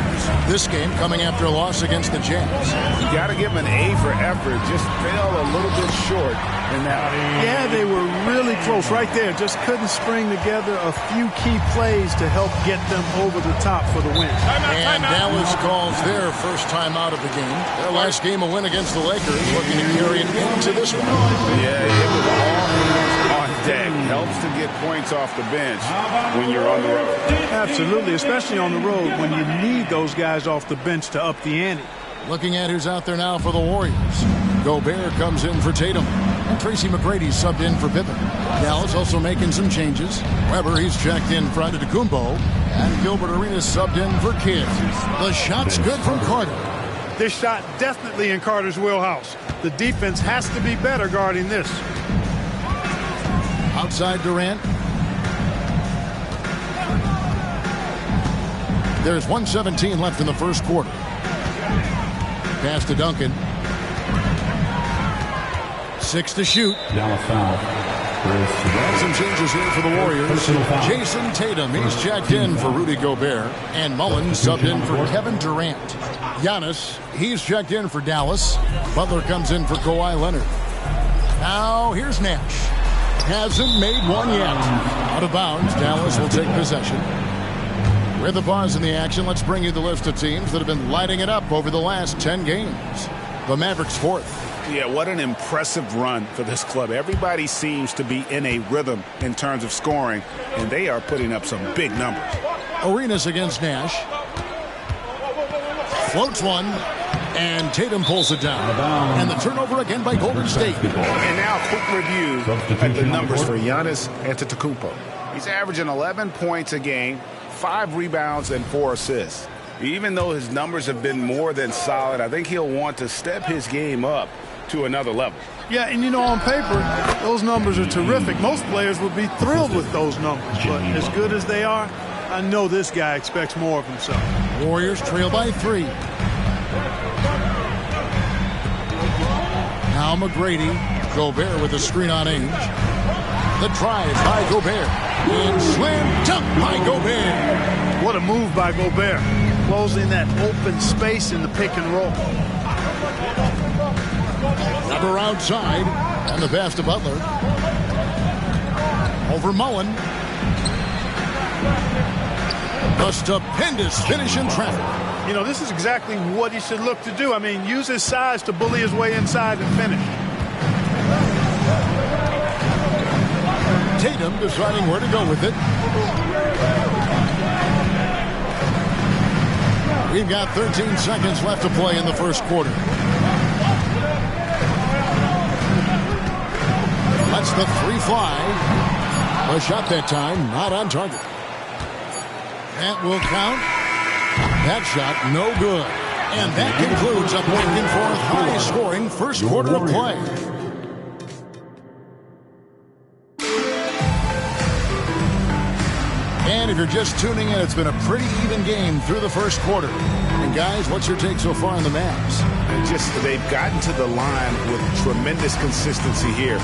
Speaker 11: This game coming after a loss against the Jazz.
Speaker 12: You got to give him an A for effort. Just fell a little bit short in that.
Speaker 13: Yeah, they were really close right there. Just couldn't string together a few key plays to help get them over the top for the win.
Speaker 11: And Dallas calls their first time out of the game. Their last game a win against the Lakers, looking to carry it into this one.
Speaker 12: Yeah, it was all hands on deck. Helps to get points off the bench when you're on the road.
Speaker 13: Absolutely, especially on the road when you need those guys off the bench to up the ante.
Speaker 11: Looking at who's out there now for the Warriors. Gobert comes in for Tatum. And Tracy McGrady subbed in for Pippen. Dallas also making some changes. Weber, he's checked in for Antetokounmpo. And Gilbert Arenas subbed in for Kidd. The shot's good from Carter.
Speaker 13: This shot definitely in Carter's wheelhouse. The defense has to be better guarding this.
Speaker 11: Outside Durant. There's 1:17 left in the first quarter. Pass to Duncan. 6 to shoot. Some changes here for the Warriors. Jason Tatum, he's checked in for Rudy Gobert. And Mullins subbed in for Kevin Durant. Giannis, he's checked in for Dallas. Butler comes in for Kawhi Leonard. Now here's Nash. Hasn't made one yet. Out of bounds, Dallas will take possession. With the pause in the action, let's bring you the list of teams that have been lighting it up over the last 10 games. The Mavericks fourth.
Speaker 12: Yeah, what an impressive run for this club. Everybody seems to be in a rhythm in terms of scoring, and they are putting up some big numbers.
Speaker 11: Arenas against Nash. Floats one, and Tatum pulls it down. And the turnover again by Golden State.
Speaker 12: And now a quick review at the numbers for Giannis Antetokounmpo. He's averaging 11 points a game, 5 rebounds, and 4 assists. Even though his numbers have been more than solid, I think he'll want to step his game up to another level.
Speaker 13: Yeah, and you know, on paper, those numbers are terrific. Most players would be thrilled with those numbers, but as good as they are, I know this guy expects more of himself.
Speaker 11: Warriors trail by 3. Now McGrady. Gobert with a screen on Ainge. The drive by Gobert. And slam dunk by Gobert.
Speaker 13: What a move by Gobert. Closing that open space in the pick and roll.
Speaker 11: Weber outside. And the pass to Butler. Over Mullen. A stupendous finish in traffic.
Speaker 13: You know, this is exactly what he should look to do. I mean, use his size to bully his way inside and finish.
Speaker 11: Tatum deciding where to go with it. We've got 13 seconds left to play in the first quarter. Lets the 3 fly. A shot that time, not on target. That will count. That shot, no good. And that concludes a back-and-forth high-scoring first quarter of play. And if you're just tuning in, it's been a pretty even game through the first quarter. And guys, what's your take so far on the Mavs?
Speaker 12: They've gotten to the line with tremendous consistency here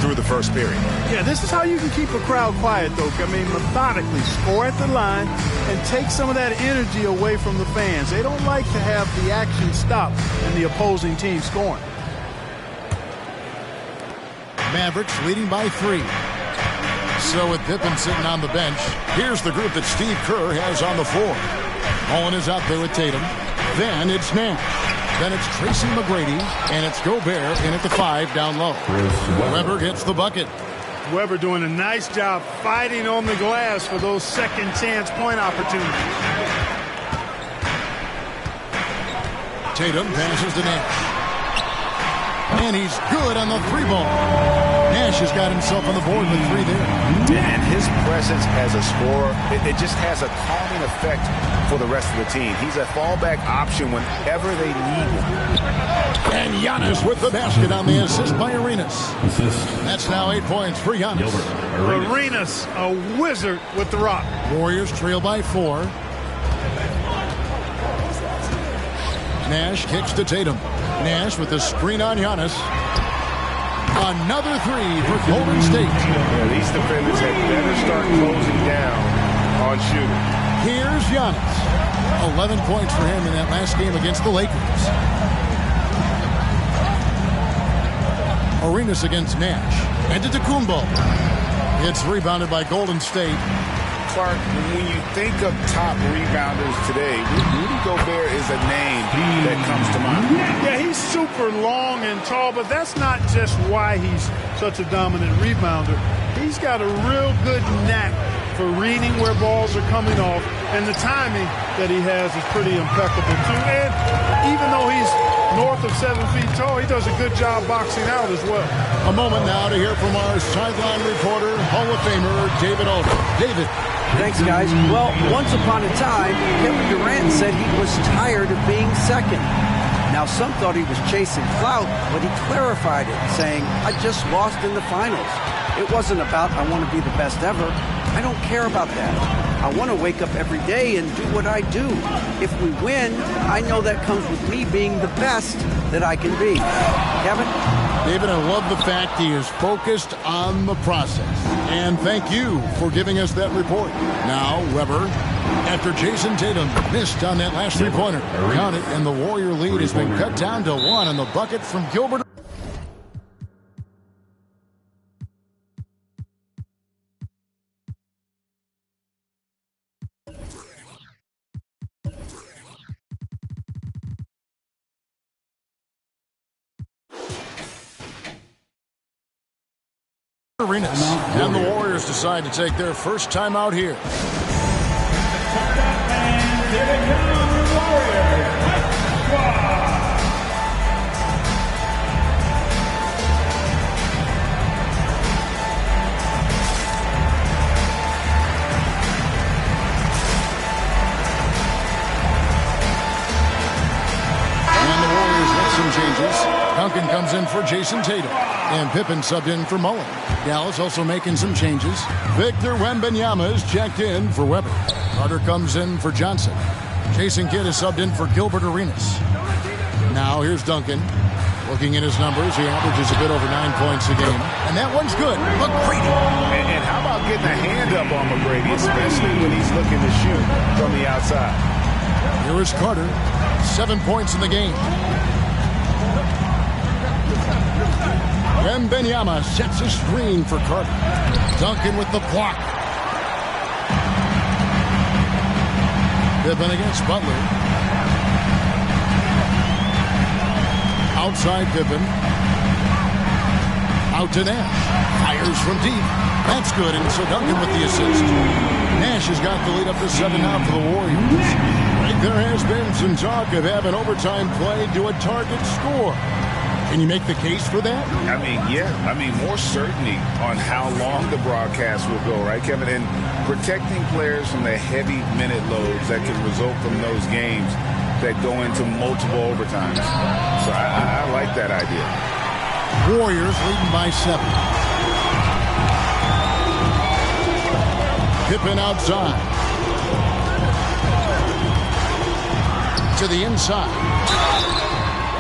Speaker 12: through the first period.
Speaker 13: Yeah, this is how you can keep a crowd quiet, though. I mean, methodically score at the line and take some of that energy away from the fans. They don't like to have the action stop and the opposing team scoring.
Speaker 11: Mavericks leading by 3. So with Pippen sitting on the bench, here's the group that Steve Kerr has on the floor. Mullen is out there with Tatum. Then it's Nash. Then it's Tracy McGrady. And it's Gobert in at the 5 down low. Weber gets the bucket.
Speaker 13: Webber doing a nice job fighting on the glass for those second chance point opportunities.
Speaker 11: Tatum passes to Nash. And he's good on the three ball. Nash has got himself on the board with 3 there.
Speaker 12: And his presence as a scorer, it just has a calming effect for the rest of the team. He's a fallback option whenever they need him.
Speaker 11: And Giannis with the basket on the assist by Arenas. That's now 8 points for Giannis.
Speaker 13: Arenas, a wizard with the rock.
Speaker 11: Warriors trail by 4. Nash kicks to Tatum. Nash with the screen on Giannis. Another 3 for Golden State.
Speaker 12: Yeah, these defenders had better start closing down on shooting.
Speaker 11: Here's Giannis. 11 points for him in that last game against the Lakers. Arenas against Nash. Antetokounmpo. It's rebounded by Golden State.
Speaker 12: Clark, when you think of top rebounders today, Rudy Gobert is a name that comes to mind.
Speaker 13: Yeah, he's super long and tall, but that's not just why he's such a dominant rebounder. He's got a real good knack for reading where balls are coming off, and the timing that he has is pretty impeccable too. And even though he's north of 7 feet tall, he does a good job boxing out as well.
Speaker 11: A moment now to hear from our sideline reporter, Hall of Famer David Aldridge. David.
Speaker 14: Thanks, guys. Well, once upon a time, Kevin Durant said he was tired of being second. Now, some thought he was chasing clout, but he clarified it, saying, I just lost in the finals. It wasn't about, I want to be the best ever. I don't care about that. I want to wake up every day and do what I do. If we win, I know that comes with me being the best that I can be. Kevin?
Speaker 11: David, I love the fact he is focused on the process. And thank you for giving us that report. Now, Webber, after Jason Tatum missed on that last three-pointer, count it, and the Warrior lead has been cut down to 1 on the bucket from Gilbert. Arenas. And the Warriors decide to take their first time out here. And the Warriors make some changes. Duncan comes in for Jason Tatum. And Pippen subbed in for Mullen. Dallas also making some changes. Victor Wembanyama is checked in for Webber. Carter comes in for Johnson. Jason Kidd is subbed in for Gilbert Arenas. Now here's Duncan. Looking at his numbers, he averages a bit over 9 points a game. And that one's good. McGrady.
Speaker 12: And how about getting a hand up on McGrady, especially when he's looking to shoot from the outside.
Speaker 11: Here is Carter. 7 points in the game. Wembanyama sets a screen for Carter. Duncan with the block. Pippen against Butler. Outside Pippen. Out to Nash. Fires from deep. That's good, and so Duncan with the assist. Nash has got the lead up to 7 now for the Warriors. Right, there has been some talk of having overtime play to a target score. Can you make the case for that?
Speaker 12: I mean, yeah. I mean, more certainty on how long the broadcast will go, right, Kevin? And protecting players from the heavy minute loads that can result from those games that go into multiple overtimes. So I like that idea.
Speaker 11: Warriors leading by 7. Pippen outside. To the inside.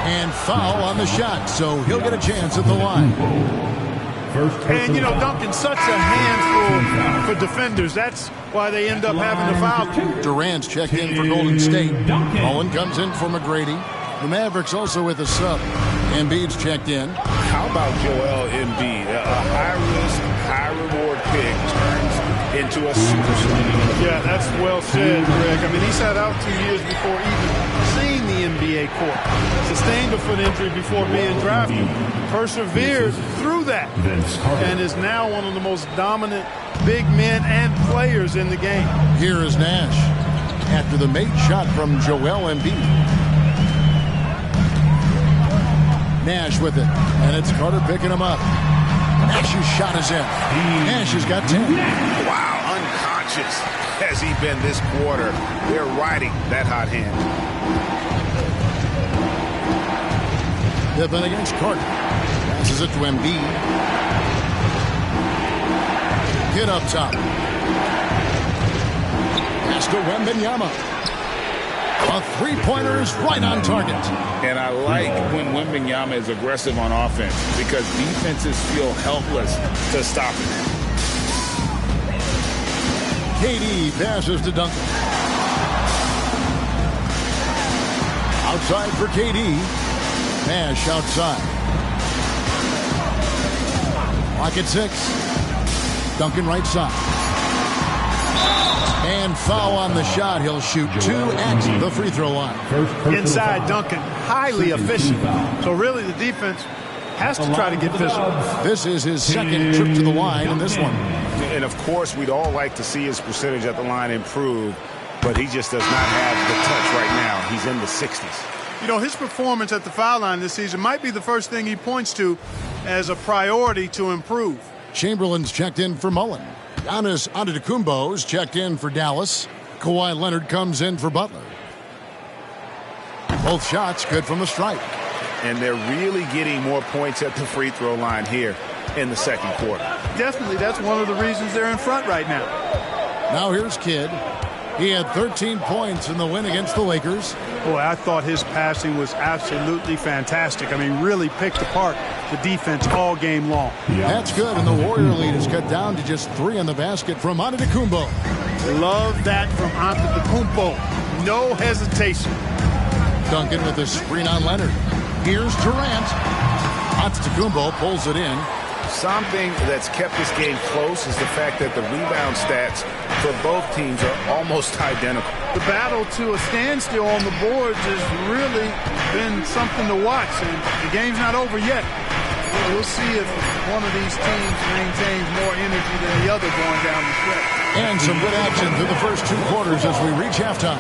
Speaker 11: And foul on the shot, so he'll get a chance at the line.
Speaker 13: And, you know, Duncan's such a handful for defenders. That's why they end up having to foul.
Speaker 11: Durant's checked in for Golden State. Mullen comes in for McGrady. The Mavericks also with a sub. Embiid's checked in.
Speaker 12: How about Joel Embiid? A high-risk, high-reward pick turns into a superstar.
Speaker 13: Yeah, that's well said, Greg. I mean, he sat out 2 years before even seen the NBA court. Sustained a foot injury before being drafted. Persevered through that and is now one of the most dominant big men and players in the game.
Speaker 11: Here is Nash after the made shot from Joel Embiid. Nash with it, and it's Carter picking him up. Nash's shot is in. Nash has got 10.
Speaker 12: Wow, unconscious has he been this quarter. They're riding that hot hand.
Speaker 11: Pippen against Carter. Passes it to Embiid. Hit up top. Pass to Wembanyama. A three-pointer is right on target.
Speaker 12: And I like when Wembanyama is aggressive on offense because defenses feel helpless to stop it.
Speaker 11: KD passes to Duncan. Outside for KD. Nash outside. Clock at 6. Duncan right side. And foul on the shot. He'll shoot 2 at the free throw line.
Speaker 13: Inside Duncan, highly efficient. So really the defense has to try to get physical.
Speaker 11: This is his second trip to the line in this one.
Speaker 12: And of course, we'd all like to see his percentage at the line improve, but he just does not have the touch right now. He's in the 60s.
Speaker 13: You know, his performance at the foul line this season might be the first thing he points to as a priority to improve.
Speaker 11: Chamberlain's checked in for Mullen. Giannis Antetokounmpo's checked in for Dallas. Kawhi Leonard comes in for Butler. Both shots good from the stripe.
Speaker 12: And they're really getting more points at the free throw line here in the second quarter.
Speaker 13: Definitely, that's one of the reasons they're in front right now.
Speaker 11: Now here's Kidd. He had 13 points in the win against the Lakers.
Speaker 13: Boy, I thought his passing was absolutely fantastic. I mean, really picked apart the defense all game long.
Speaker 11: That's good, and the Warrior lead is cut down to just 3 in the basket from Antetokounmpo.
Speaker 13: Love that from Antetokounmpo. No hesitation.
Speaker 11: Duncan with a screen on Leonard. Here's Durant. Antetokounmpo pulls it in.
Speaker 12: Something that's kept this game close is the fact that the rebound stats for both teams are almost identical.
Speaker 13: The battle to a standstill on the boards has really been something to watch, and the game's not over yet. We'll see if one of these teams maintains more energy than the other going down the stretch.
Speaker 11: And some good action through the first 2 quarters as we reach halftime.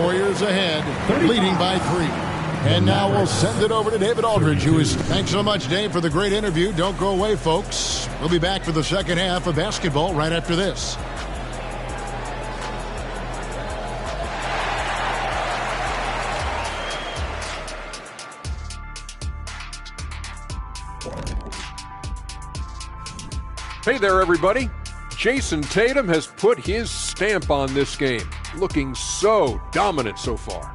Speaker 11: Warriors ahead, leading by 3. And now we'll send it over to David Aldridge, who is... Thanks so much, Dave, for the great interview. Don't go away, folks. We'll be back for the second half of basketball right after this.
Speaker 6: Hey there, everybody. Jason Tatum has put his stamp on this game, looking so dominant so far.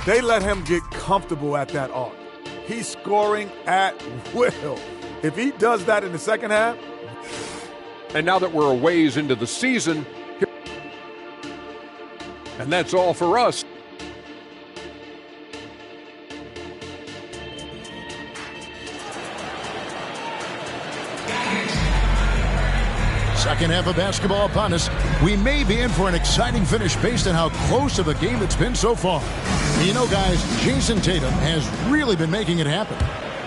Speaker 7: They let him get comfortable at that arc. He's scoring at will. If he does that in the second half.
Speaker 6: And now that we're a ways into the season, and that's all for us.
Speaker 11: Second half of basketball upon us. We may be in for an exciting finish based on how close of a game it's been so far. You know, guys, Jason Tatum has really been making it happen.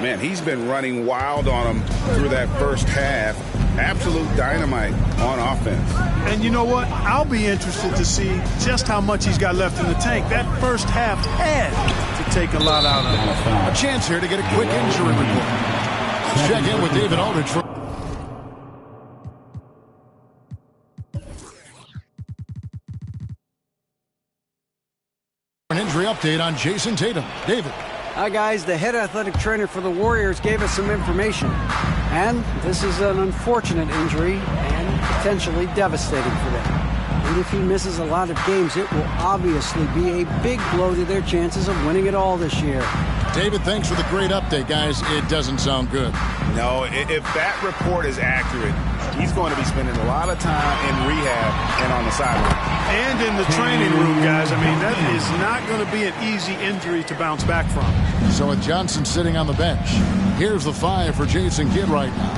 Speaker 12: Man, he's been running wild on him through that first half. Absolute dynamite on offense.
Speaker 13: And you know what? I'll be interested to see just how much he's got left in the tank. That first half had to take a lot out of him.
Speaker 11: A chance here to get a quick injury report. Let's check in with David Aldridge for... An injury update on Jason Tatum. David.
Speaker 14: Hi, guys. The head athletic trainer for the Warriors gave us some information. And this is an unfortunate injury and potentially devastating for them. And if he misses a lot of games, it will obviously be a big blow to their chances of winning it all this year.
Speaker 11: David, thanks for the great update, guys. It doesn't sound good.
Speaker 12: No, if that report is accurate, he's going to be spending a lot of time in rehab and on the sideline.
Speaker 13: And in the training room, guys. I mean, that is not going to be an easy injury to bounce back from.
Speaker 11: So with Johnson sitting on the bench, here's the 5 for Jason Kidd right now.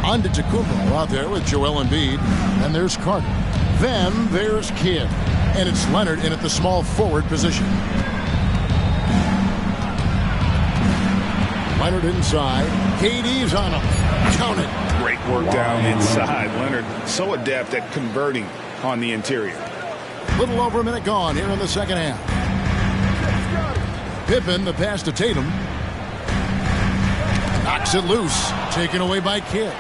Speaker 11: Antetokounmpo out there with Joel Embiid. And there's Carter. Then there's Kidd. And it's Leonard in at the small forward position. Leonard inside. KD's on him. Count it.
Speaker 12: Great work down inside. Leonard so adept at converting on the interior.
Speaker 11: Little over a minute gone here in the second half. Pippen, the pass to Tatum. Knocks it loose. Taken away by Kidd.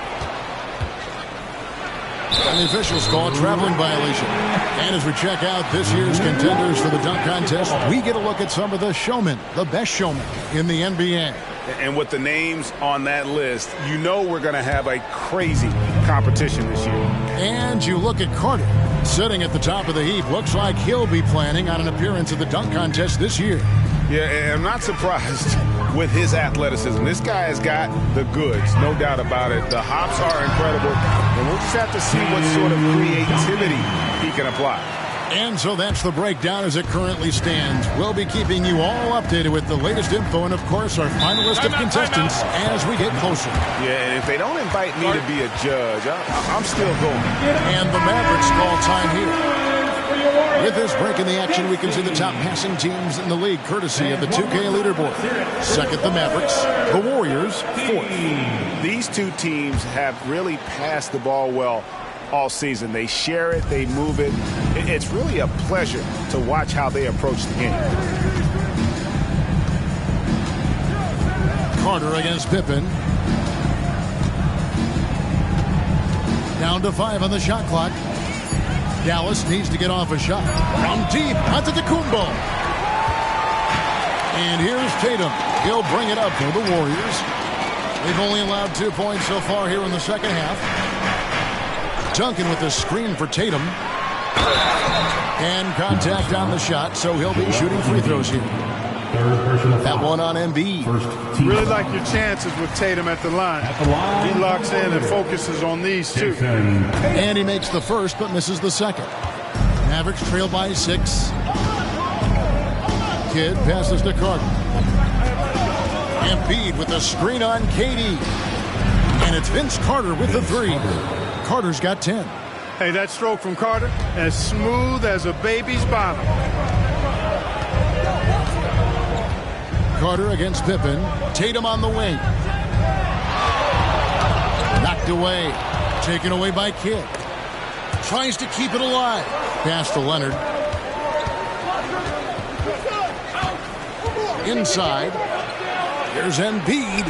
Speaker 11: And the officials call a traveling violation. And as we check out this year's contenders for the dunk contest, we get a look at some of the showmen, the best showmen in the NBA.
Speaker 12: And with the names on that list, you know we're going to have a crazy competition this year.
Speaker 11: And you look at Carter, sitting at the top of the heap. Looks like he'll be planning on an appearance at the dunk contest this year.
Speaker 12: Yeah, and I'm not surprised with his athleticism. This guy has got the goods, no doubt about it. The hops are incredible, and we'll just have to see what sort of creativity he can apply.
Speaker 11: And so that's the breakdown as it currently stands. We'll be keeping you all updated with the latest info and, of course, our final list of contestants as we get closer.
Speaker 12: Yeah, and if they don't invite me to be a judge, I'm still going.
Speaker 11: And the Mavericks call time here. With this break in the action, we can see the top passing teams in the league, courtesy of the 2K leaderboard. Second, the Mavericks. The Warriors, fourth.
Speaker 12: These two teams have really passed the ball well all season. They share it, they move it. It's really a pleasure to watch how they approach the game.
Speaker 11: Carter against Pippen. Down to 5 on the shot clock. Dallas needs to get off a shot. From deep, Antetokounmpo. And here's Tatum. He'll bring it up for the Warriors. They've only allowed 2 points so far here in the second half. Duncan with the screen for Tatum. And contact on the shot, so he'll be shooting free throws here. That one on Embiid.
Speaker 13: Really like your chances with Tatum at the line. He locks in and focuses on these two.
Speaker 11: And he makes the first but misses the second. Mavericks trail by 6. Kidd passes to Carter. Embiid with the screen on KD. And it's Vince Carter with the 3. Carter's got 10.
Speaker 13: Hey, that stroke from Carter, as smooth as a baby's bottom.
Speaker 11: Carter against Pippen. Tatum on the wing. Knocked away. Taken away by Kidd. Tries to keep it alive. Pass to Leonard. Inside. Here's Embiid.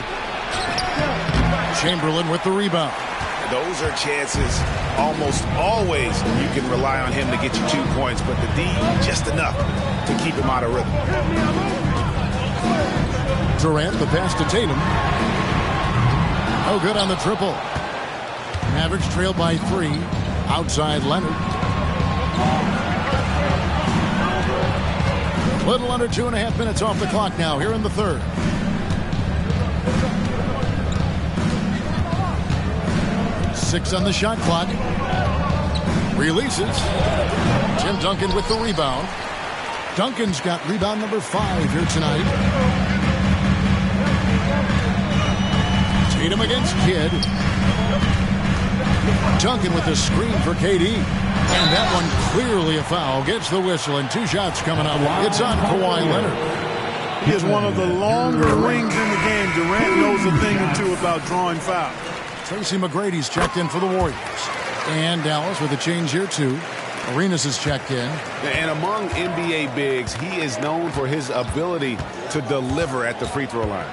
Speaker 11: Chamberlain with the rebound.
Speaker 12: Those are chances almost always you can rely on him to get you 2 points, but the D just enough to keep him out of rhythm.
Speaker 11: Durant, the pass to Tatum. No good on the triple. Mavericks trail by 3. Outside Leonard. Little under 2.5 minutes off the clock now here in the third. Six on the shot clock. Releases. Tim Duncan with the rebound. Duncan's got rebound number 5 here tonight. Tatum against Kidd. Duncan with the screen for KD. And that one clearly a foul. Gets the whistle and 2 shots coming up. It's on Kawhi Leonard.
Speaker 13: He is one of the longer wings in the game. Durant knows a thing or two about drawing fouls.
Speaker 11: Tracy McGrady's checked in for the Warriors. And Dallas with a change here too. Arenas is checked in.
Speaker 12: And among NBA bigs, he is known for his ability to deliver at the free throw line.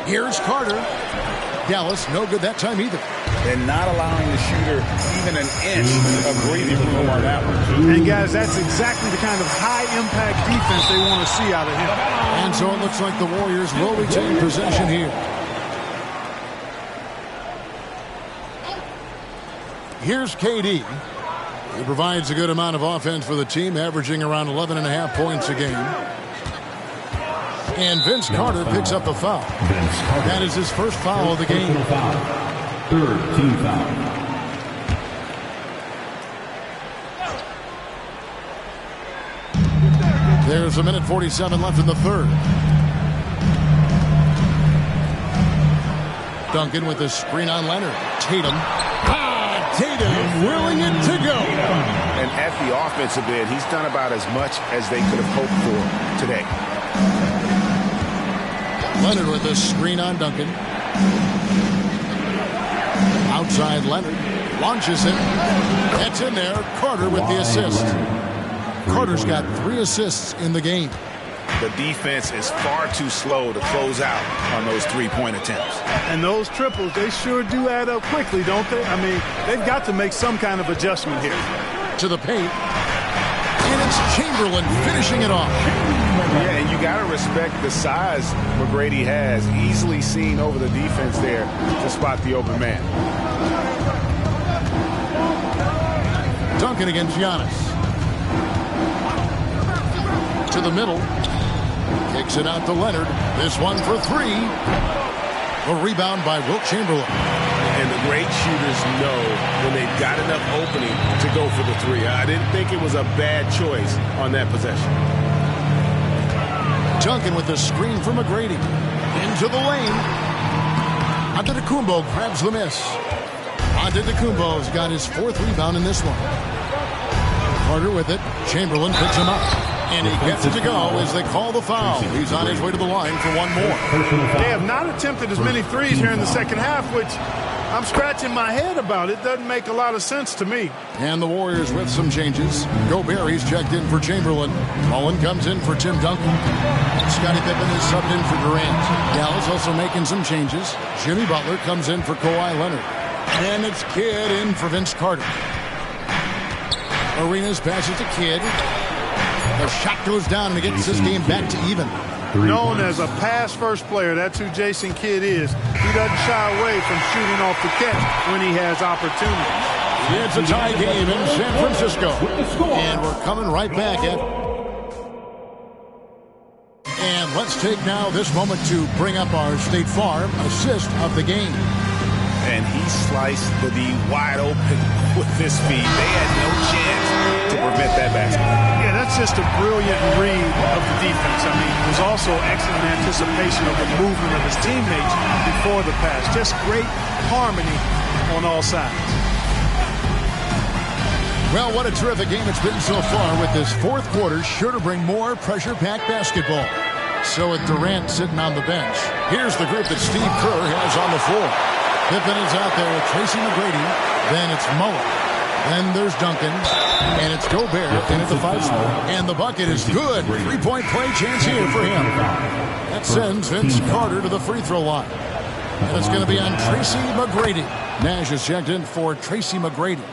Speaker 11: Here's Carter. Dallas, no good that time either.
Speaker 12: And not allowing the shooter even an inch of breathing room on that one.
Speaker 13: And guys, that's exactly the kind of high-impact defense they want to see out of him.
Speaker 11: And so it looks like the Warriors will retain possession here. Here's KD. He provides a good amount of offense for the team, averaging around 11.5 points a game. And Vince Carter picks up the foul. That is his first foul of the game.
Speaker 1: Third team foul.
Speaker 11: There's a minute 47 left in the third. Duncan with the screen on Leonard. Tatum. Tatum willing it to go.
Speaker 12: And at the offensive end, he's done about as much as they could have hoped for today.
Speaker 11: Leonard with a screen on Duncan. Outside Leonard. Launches it. That's in there. Carter with the assist. Carter's got 3 assists in the game.
Speaker 12: The defense is far too slow to close out on those three-point attempts.
Speaker 13: And those triples, they sure do add up quickly, don't they? I mean, they've got to make some kind of adjustment here.
Speaker 11: To the paint. And it's Chamberlain finishing it off.
Speaker 12: Yeah, and you got to respect the size McGrady has. Easily seen over the defense there to spot the open man.
Speaker 11: Duncan against Giannis. To the middle. Kicks it out to Leonard. This one for 3. A rebound by Wilt Chamberlain.
Speaker 15: And the great shooters know when they've got enough opening to go for the 3. I didn't think it was a bad choice on that possession.
Speaker 11: Duncan with the screen from McGrady. Into the lane. Antetokounmpo grabs the miss. Antetokounmpo's got his 4th rebound in this one. Carter with it. Chamberlain picks him up. And he gets it to go as they call the foul. He's on his way to the line for one more.
Speaker 13: They have not attempted as many threes here in the second half, which I'm scratching my head about. It doesn't make a lot of sense to me.
Speaker 11: And the Warriors with some changes. Gobert, he's checked in for Chamberlain. Mullen comes in for Tim Duncan. Scottie Pippen is subbed in for Durant. Dallas also making some changes. Jimmy Butler comes in for Kawhi Leonard. And it's Kidd in for Vince Carter. Arenas passes to Kidd. The shot goes down and it gets this game back to even.
Speaker 13: Known as a pass-first player, that's who Jason Kidd is. He doesn't shy away from shooting off the catch when he has opportunities.
Speaker 11: It's a tie game in San Francisco. And we're coming right back at... And let's take now this moment to bring up our State Farm assist of the game.
Speaker 12: And he sliced the D wide open with his feet. They had no chance to prevent that basket.
Speaker 13: Yeah, that's just a brilliant read of the defense. I mean, it was also excellent anticipation of the movement of his teammates before the pass. Just great harmony on all sides.
Speaker 11: Well, what a terrific game it's been so far, with this 4th quarter sure to bring more pressure-packed basketball. So with Durant sitting on the bench, here's the group that Steve Kerr has on the floor. Pippen is out there with Tracy McGrady. Then it's Mullen. Then there's Duncan. And it's Gobert in at the 5 spot. And the bucket is good. 3-point play chance here for him. That sends Vince Carter to the free throw line. And it's going to be on Tracy McGrady. Nash is checked in for Tracy McGrady.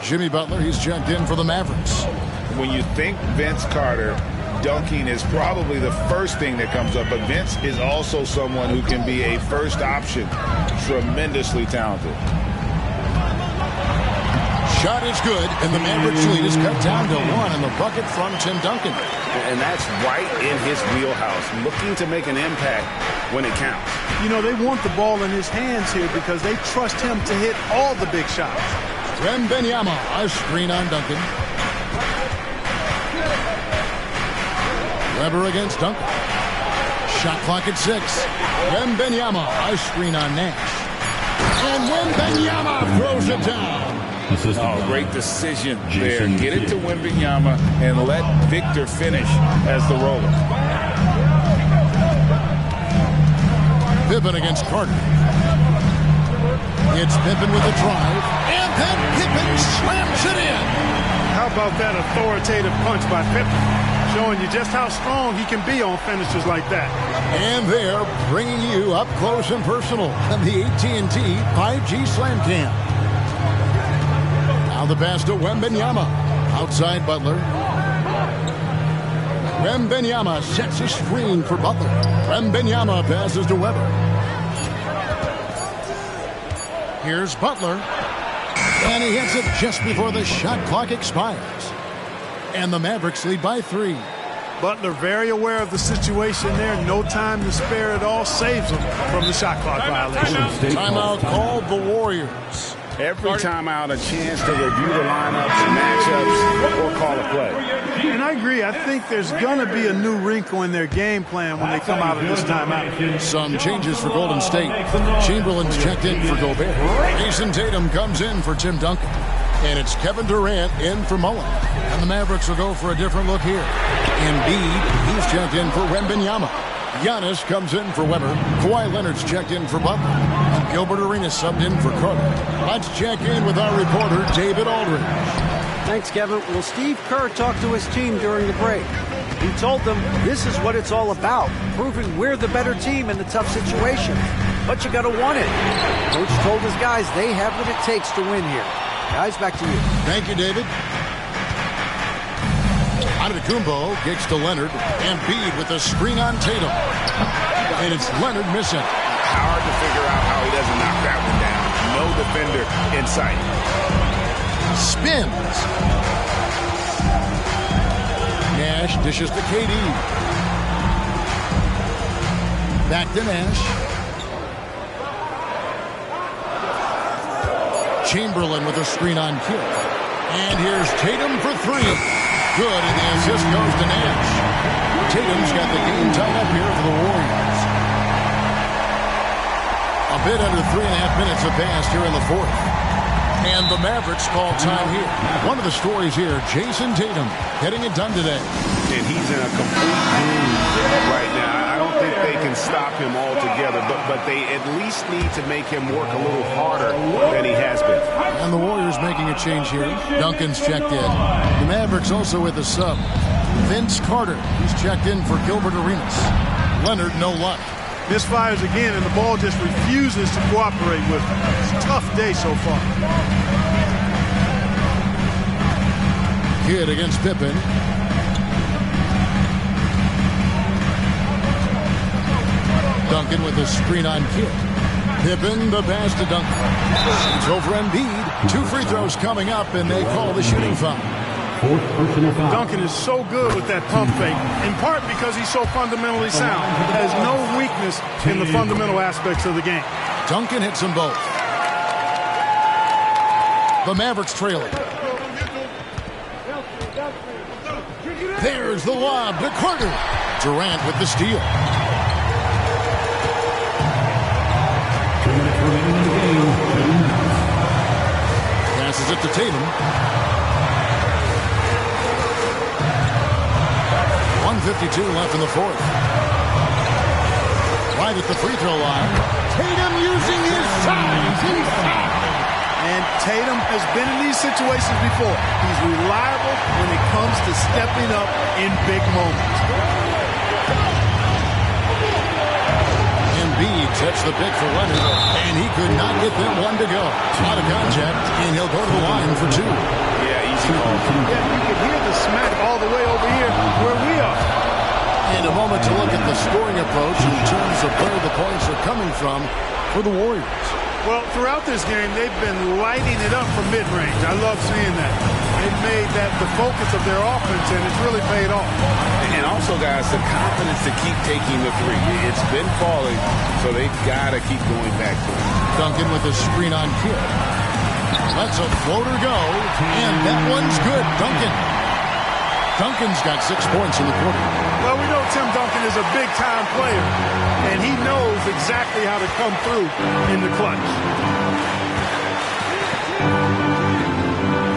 Speaker 11: Jimmy Butler, he's checked in for the Mavericks.
Speaker 12: When you think Vince Carter, dunking is probably the first thing that comes up, but Vince is also someone who can be a first option. Tremendously talented.
Speaker 11: Shot is good, and the Mavericks lead is cut down to 1 in the bucket from Tim Duncan.
Speaker 12: And that's right in his wheelhouse, looking to make an impact when it counts.
Speaker 13: You know, they want the ball in his hands here because they trust him to hit all the big shots.
Speaker 11: Wembanyama, a screen on Duncan. Weber against Duncan. Shot clock at 6. Wembanyama, a screen on Nash. And Wembanyama throws it down.
Speaker 12: Oh, great decision there. Get it to Wembanyama and let Victor finish as the roller.
Speaker 11: Pippen against Carter. It's Pippen with a drive. And then Pippen slams it in.
Speaker 13: How about that authoritative punch by Pippen? Showing you just how strong he can be on finishes like that.
Speaker 11: And they're bringing you up close and personal on the AT&T 5G Slam Cam. Now the pass to Wembanyama. Outside Butler. Wembanyama sets a screen for Butler. Wembanyama passes to Weber. Here's Butler. And he hits it just before the shot clock expires. And the Mavericks lead by 3.
Speaker 13: Butler very aware of the situation there. No time to spare at all. Saves them from the shot clock violation.
Speaker 11: Timeout called the Warriors.
Speaker 12: Every timeout a chance to review the lineups, matchups, or call a play.
Speaker 13: And I agree. I think there's going to be a new wrinkle in their game plan when they come out of this timeout.
Speaker 11: Some changes for Golden State. Chamberlain's checked in for Gobert. Jason Tatum comes in for Tim Duncan. And it's Kevin Durant in for Mullen. And the Mavericks will go for a different look here. Embiid, he's checked in for Wembanyama. Giannis comes in for Weber. Kawhi Leonard's checked in for Butler. And Gilbert Arenas subbed in for Carter. Let's check in with our reporter, David Aldridge.
Speaker 14: Thanks, Kevin. Well, Steve Kerr talked to his team during the break. He told them this is what it's all about, proving we're the better team in the tough situations. But you got to want it. Coach told his guys they have what it takes to win here. Guys, back to you.
Speaker 11: Thank you, David. Antetokounmpo kicks to Leonard. Embiid with a screen on Tatum. And it's Leonard missing.
Speaker 12: Hard to figure out how he doesn't knock that one down. No defender in sight.
Speaker 11: Spins. Nash dishes to KD. Back to Nash. Chamberlain with a screen on Kidd. And here's Tatum for three. Good, and the assist goes to Nash. Tatum's got the game tied up here for the Warriors. A bit under 3.5 minutes have passed here in the fourth. And the Mavericks call time here. One of the stories here, Jason Tatum getting it done today.
Speaker 12: And he's in a complete groove right now. I don't think they can stop him altogether, but they at least need to make him work a little harder than he has been.
Speaker 11: And the Warriors making a change here. Duncan's checked in. The Mavericks also with a sub. Vince Carter, he's checked in for Gilbert Arenas. Leonard, no luck.
Speaker 13: Misfires again, and the ball just refuses to cooperate with him. It's a tough day so far.
Speaker 11: Kidd against Pippen. Duncan with a screen on Kidd. Pippen, the pass to Duncan. It's over Embiid. 2 free throws coming up, and they call the shooting foul.
Speaker 13: Duncan is so good with that pump fake, in part because he's so fundamentally sound. Has no weakness in the fundamental aspects of the game.
Speaker 11: Duncan hits them both. The Mavericks trailing. There's the lob to Carter. Durant with the steal. Passes it to Tatum. 1:52 left in the fourth. Right at the free throw line. Tatum using his size.
Speaker 13: And Tatum has been in these situations before. He's reliable when it comes to stepping up in big moments.
Speaker 11: Embiid sets the pick for Leonard, and he could not get them one to go. Out of contact, and he'll go to the line for two.
Speaker 12: Yeah, easy call.
Speaker 13: Yeah, you can hear the smack all the way over here where we are.
Speaker 11: And a moment to look at the scoring approach in terms of where the points are coming from for the Warriors.
Speaker 13: Well, throughout this game, they've been lighting it up from mid-range. I love seeing that. They've made that the focus of their offense, and it's really paid off.
Speaker 12: And also, guys, the confidence to keep taking the three. It's been falling, so they've got to keep going back to it.
Speaker 11: Duncan with a screen on Kidd. Lets a floater go, and that one's good. Duncan's got 6 points in the quarter.
Speaker 13: Well, we know Tim Duncan is a big-time player, and he knows exactly how to come through in the clutch.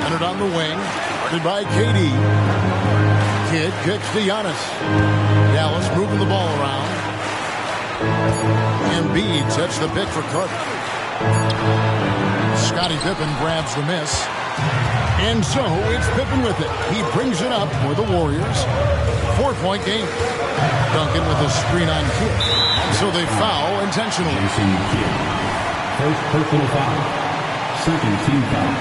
Speaker 11: Leonard on the wing, guarded by KD. Kidd kicks to Giannis. Dallas moving the ball around. Embiid sets the pick for Carter. Scottie Pippen grabs the miss. And so it's Pippen with it. He brings it up for the Warriors. 4-point game. Duncan with a screen on Kidd. So they foul intentionally.
Speaker 16: First personal foul. Second team foul.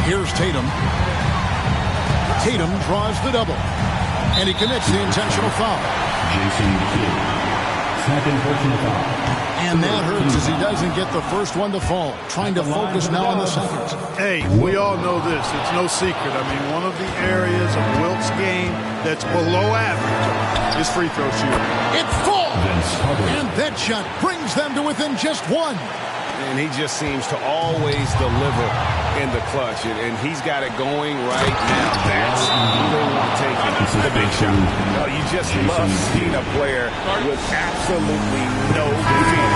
Speaker 11: Here's Tatum. Tatum draws the double. And he commits the intentional foul.
Speaker 16: Jason Kidd. Second personal foul.
Speaker 11: And that hurts as he doesn't get the first one to fall. Trying to focus now on the second.
Speaker 13: Hey, we all know this. It's no secret. I mean, one of the areas of Wilt's game that's below average is free throw shooting.
Speaker 11: It falls! And that shot brings them to within just one.
Speaker 12: And he just seems to always deliver in the clutch. And he's got it going right now. That's the one taking the big shot. You just love seeing a player with absolutely no defeat.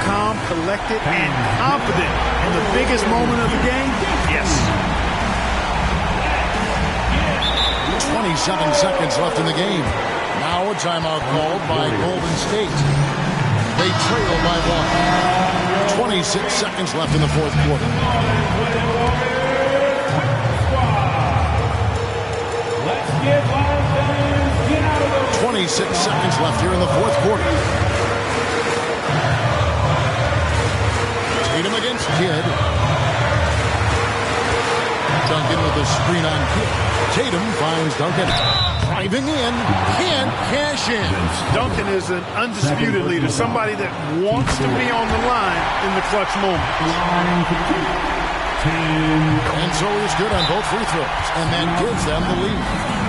Speaker 13: calm, collected, and confident in the biggest moment of the game? Yes.
Speaker 11: 27 seconds left in the game. Now a timeout called by Golden State. They trail by 1. 26 seconds left in the fourth quarter. 26 seconds left here in the fourth quarter. Tatum against Kidd. Duncan with a screen on Kidd. Tatum finds Duncan. Driving in. Can't cash in.
Speaker 13: Duncan is an undisputed leader. Somebody that wants to be on the line in the clutch moment.
Speaker 11: And so he's good on both free throws. And that gives them the lead.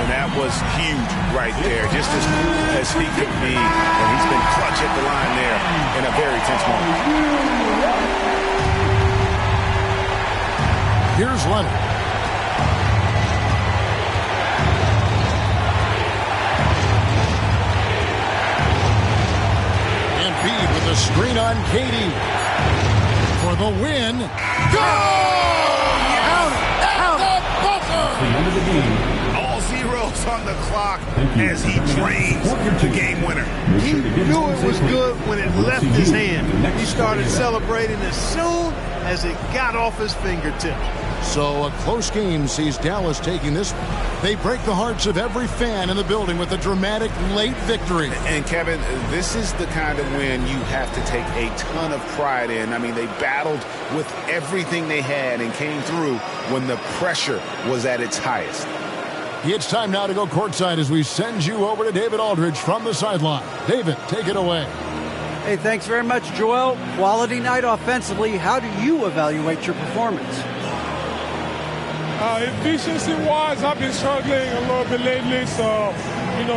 Speaker 12: And that was huge right there. Just as cool as he could be. And he's been clutch at the line there in a very tense moment.
Speaker 11: Here's Leonard. Embiid with the screen on Katie. For the win. Go!
Speaker 16: The end of the game.
Speaker 9: All zeros on the clock as he drains the game winner.
Speaker 13: He knew it was good when it left his hand. He started celebrating as soon as it got off his fingertip.
Speaker 11: So a close game sees Dallas taking this. They break the hearts of every fan in the building with a dramatic late victory.
Speaker 12: And Kevin, this is the kind of win you have to take a ton of pride in. I mean, they battled with everything they had and came through when the pressure was at its highest.
Speaker 11: It's time now to go courtside as we send you over to David Aldridge from the sideline. David, take it away.
Speaker 14: Hey, thanks very much, Joel. Quality night offensively. How do you evaluate your performance?
Speaker 17: Efficiency-wise, I've been struggling a little bit lately, so,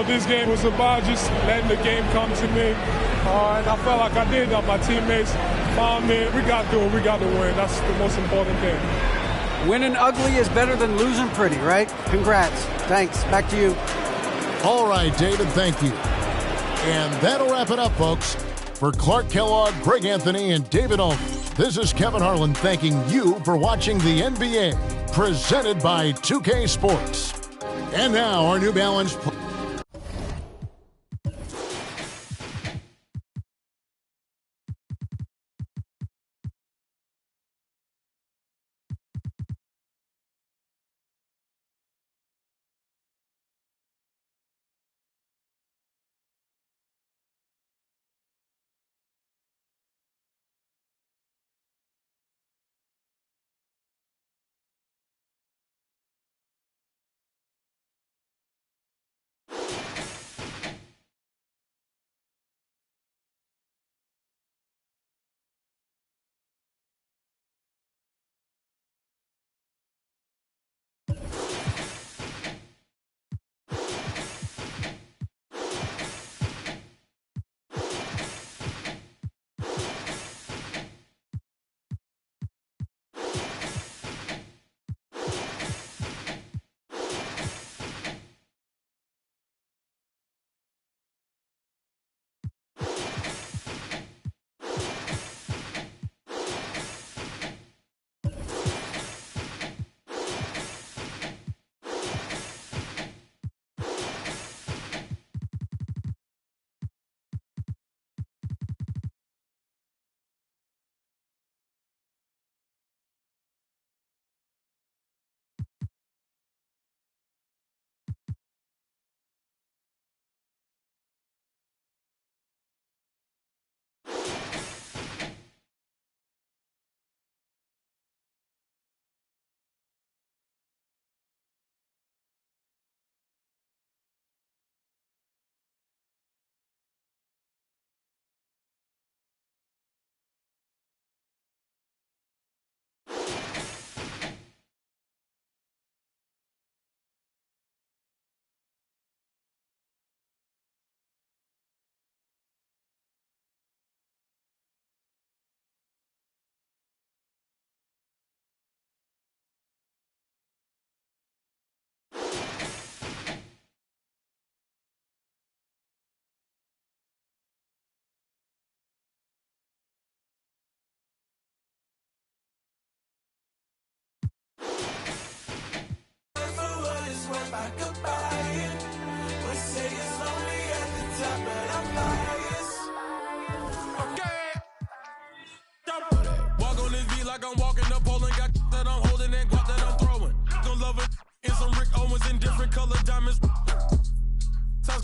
Speaker 17: this game was about just letting the game come to me. And I felt like I did that. My teammates found me. We got to win. That's the most important thing.
Speaker 14: Winning ugly is better than losing pretty, right? Congrats. Thanks. Back to you.
Speaker 11: All right, David, thank you. And that'll wrap it up, folks. For Clark Kellogg, Greg Anthony, and David Aldridge, this is Kevin Harlan thanking you for watching the NBA, presented by 2K Sports. And now, our New Balance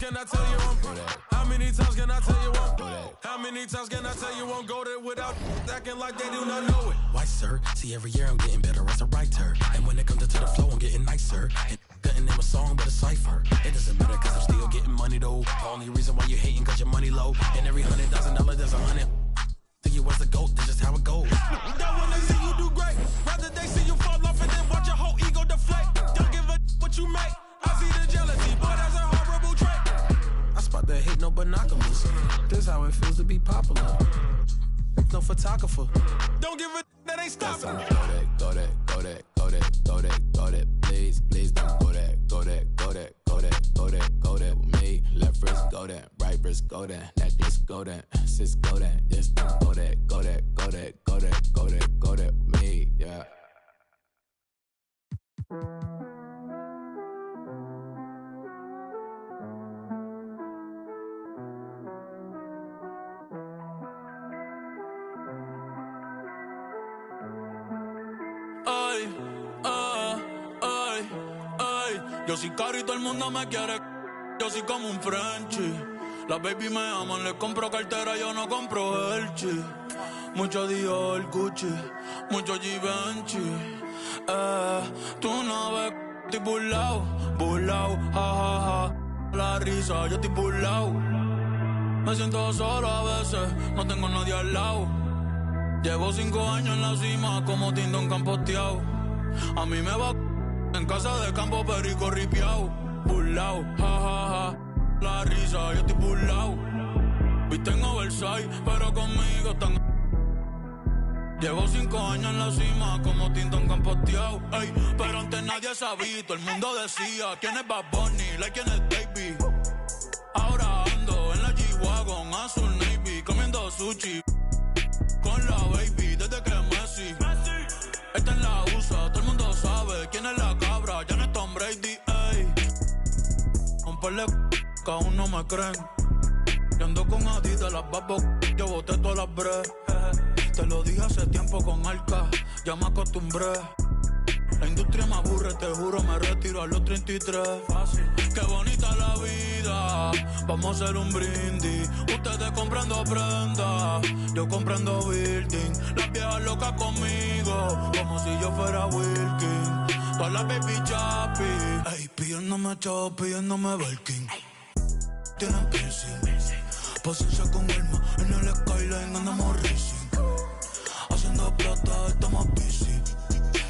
Speaker 18: can I tell you how many times can I tell you how many times can I tell you won't go there without acting like they do not know it?
Speaker 19: Why, sir? See, every year I'm getting better as a writer. And when it comes into the flow, I'm getting nicer. And cutting in a song, but a cipher. It doesn't matter cause I'm still getting money though. The only reason why you hating cause your money low. And every $100,000 there's 100. Think you was the GOAT, that's just how it goes.
Speaker 18: Don't wanna see you do great. Rather they see you fall off and then watch your whole ego deflate. Don't give a what you make. I see the jealousy, boy, that's a horrible trait.
Speaker 19: I spot the hate, no binoculars. This how it feels to be popular. No photographer.
Speaker 18: Don't give a that ain't stopping.
Speaker 19: Go that, please, don't go that with me. Left wrist, go that, right wrist, go that, necklace, go that, sis, go that, just go that with me, yeah.
Speaker 20: Yo soy caro y todo el mundo me quiere. Yo soy como un Frenchie. Las baby me aman, les compro cartera, yo no compro Elchi. Mucho Dior, Gucci, mucho Givenchy. Tú no ves, estoy burlao, ja. La risa, yo estoy burlao. Me siento solo a veces, no tengo nadie al lado. Llevo 5 años en la cima como Tindón campoteado. A mí me va en casa de campo perico ripiao. Burlao, ja. La risa, yo estoy burlao. Viste en oversize, pero conmigo están. Llevo 5 años en la cima como Tindón campoteado. Ey, pero antes nadie sabía, todo el mundo decía quién es Bad Bunny, quién es Davey. Ahora ando en la G-Wagon, azul navy, comiendo sushi con la baby desde que Messi. Esta es la USA, todo el mundo sabe quién es la cabra, ya no es Tom Brady, ey. Un par de que aún no me creen. Yo ando con Adidas, las babos, yo boté todas las breves. Te lo dije hace tiempo con Arca, ya me acostumbré. La industria me aburre, te juro, me retiro a los 33. Fácil. Qué bonita la vida, vamos a hacer un brindis. Ustedes comprando prenda, yo comprando building. Las viejas locas conmigo, como si yo fuera Wilkin. Todas las baby chappy, ey, pidiéndome chop, pidiéndome Belkin. Tienen piercing, paciencia con Elma, en el skyline andamos racing. Haciendo plata, estamos busy.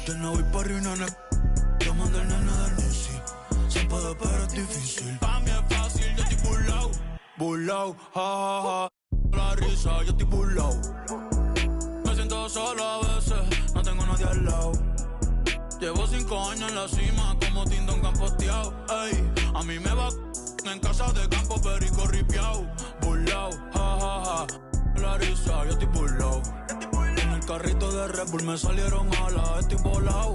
Speaker 20: Yo no voy pa' nene, yo mando el nene del Nisi. Se puede, pero es difícil. Pa' mí es fácil, yo estoy burlao, ja. La risa, yo estoy burlao. Me siento solo a veces, no tengo nadie al lado. Llevo 5 años en la cima, como Tindón campoteado. Ey, a mí me va en casa de campo, perico ripiao. Burlao, ja. La risa, yo estoy burlao. En el carrito de Red Bull me salieron alas, estoy volado.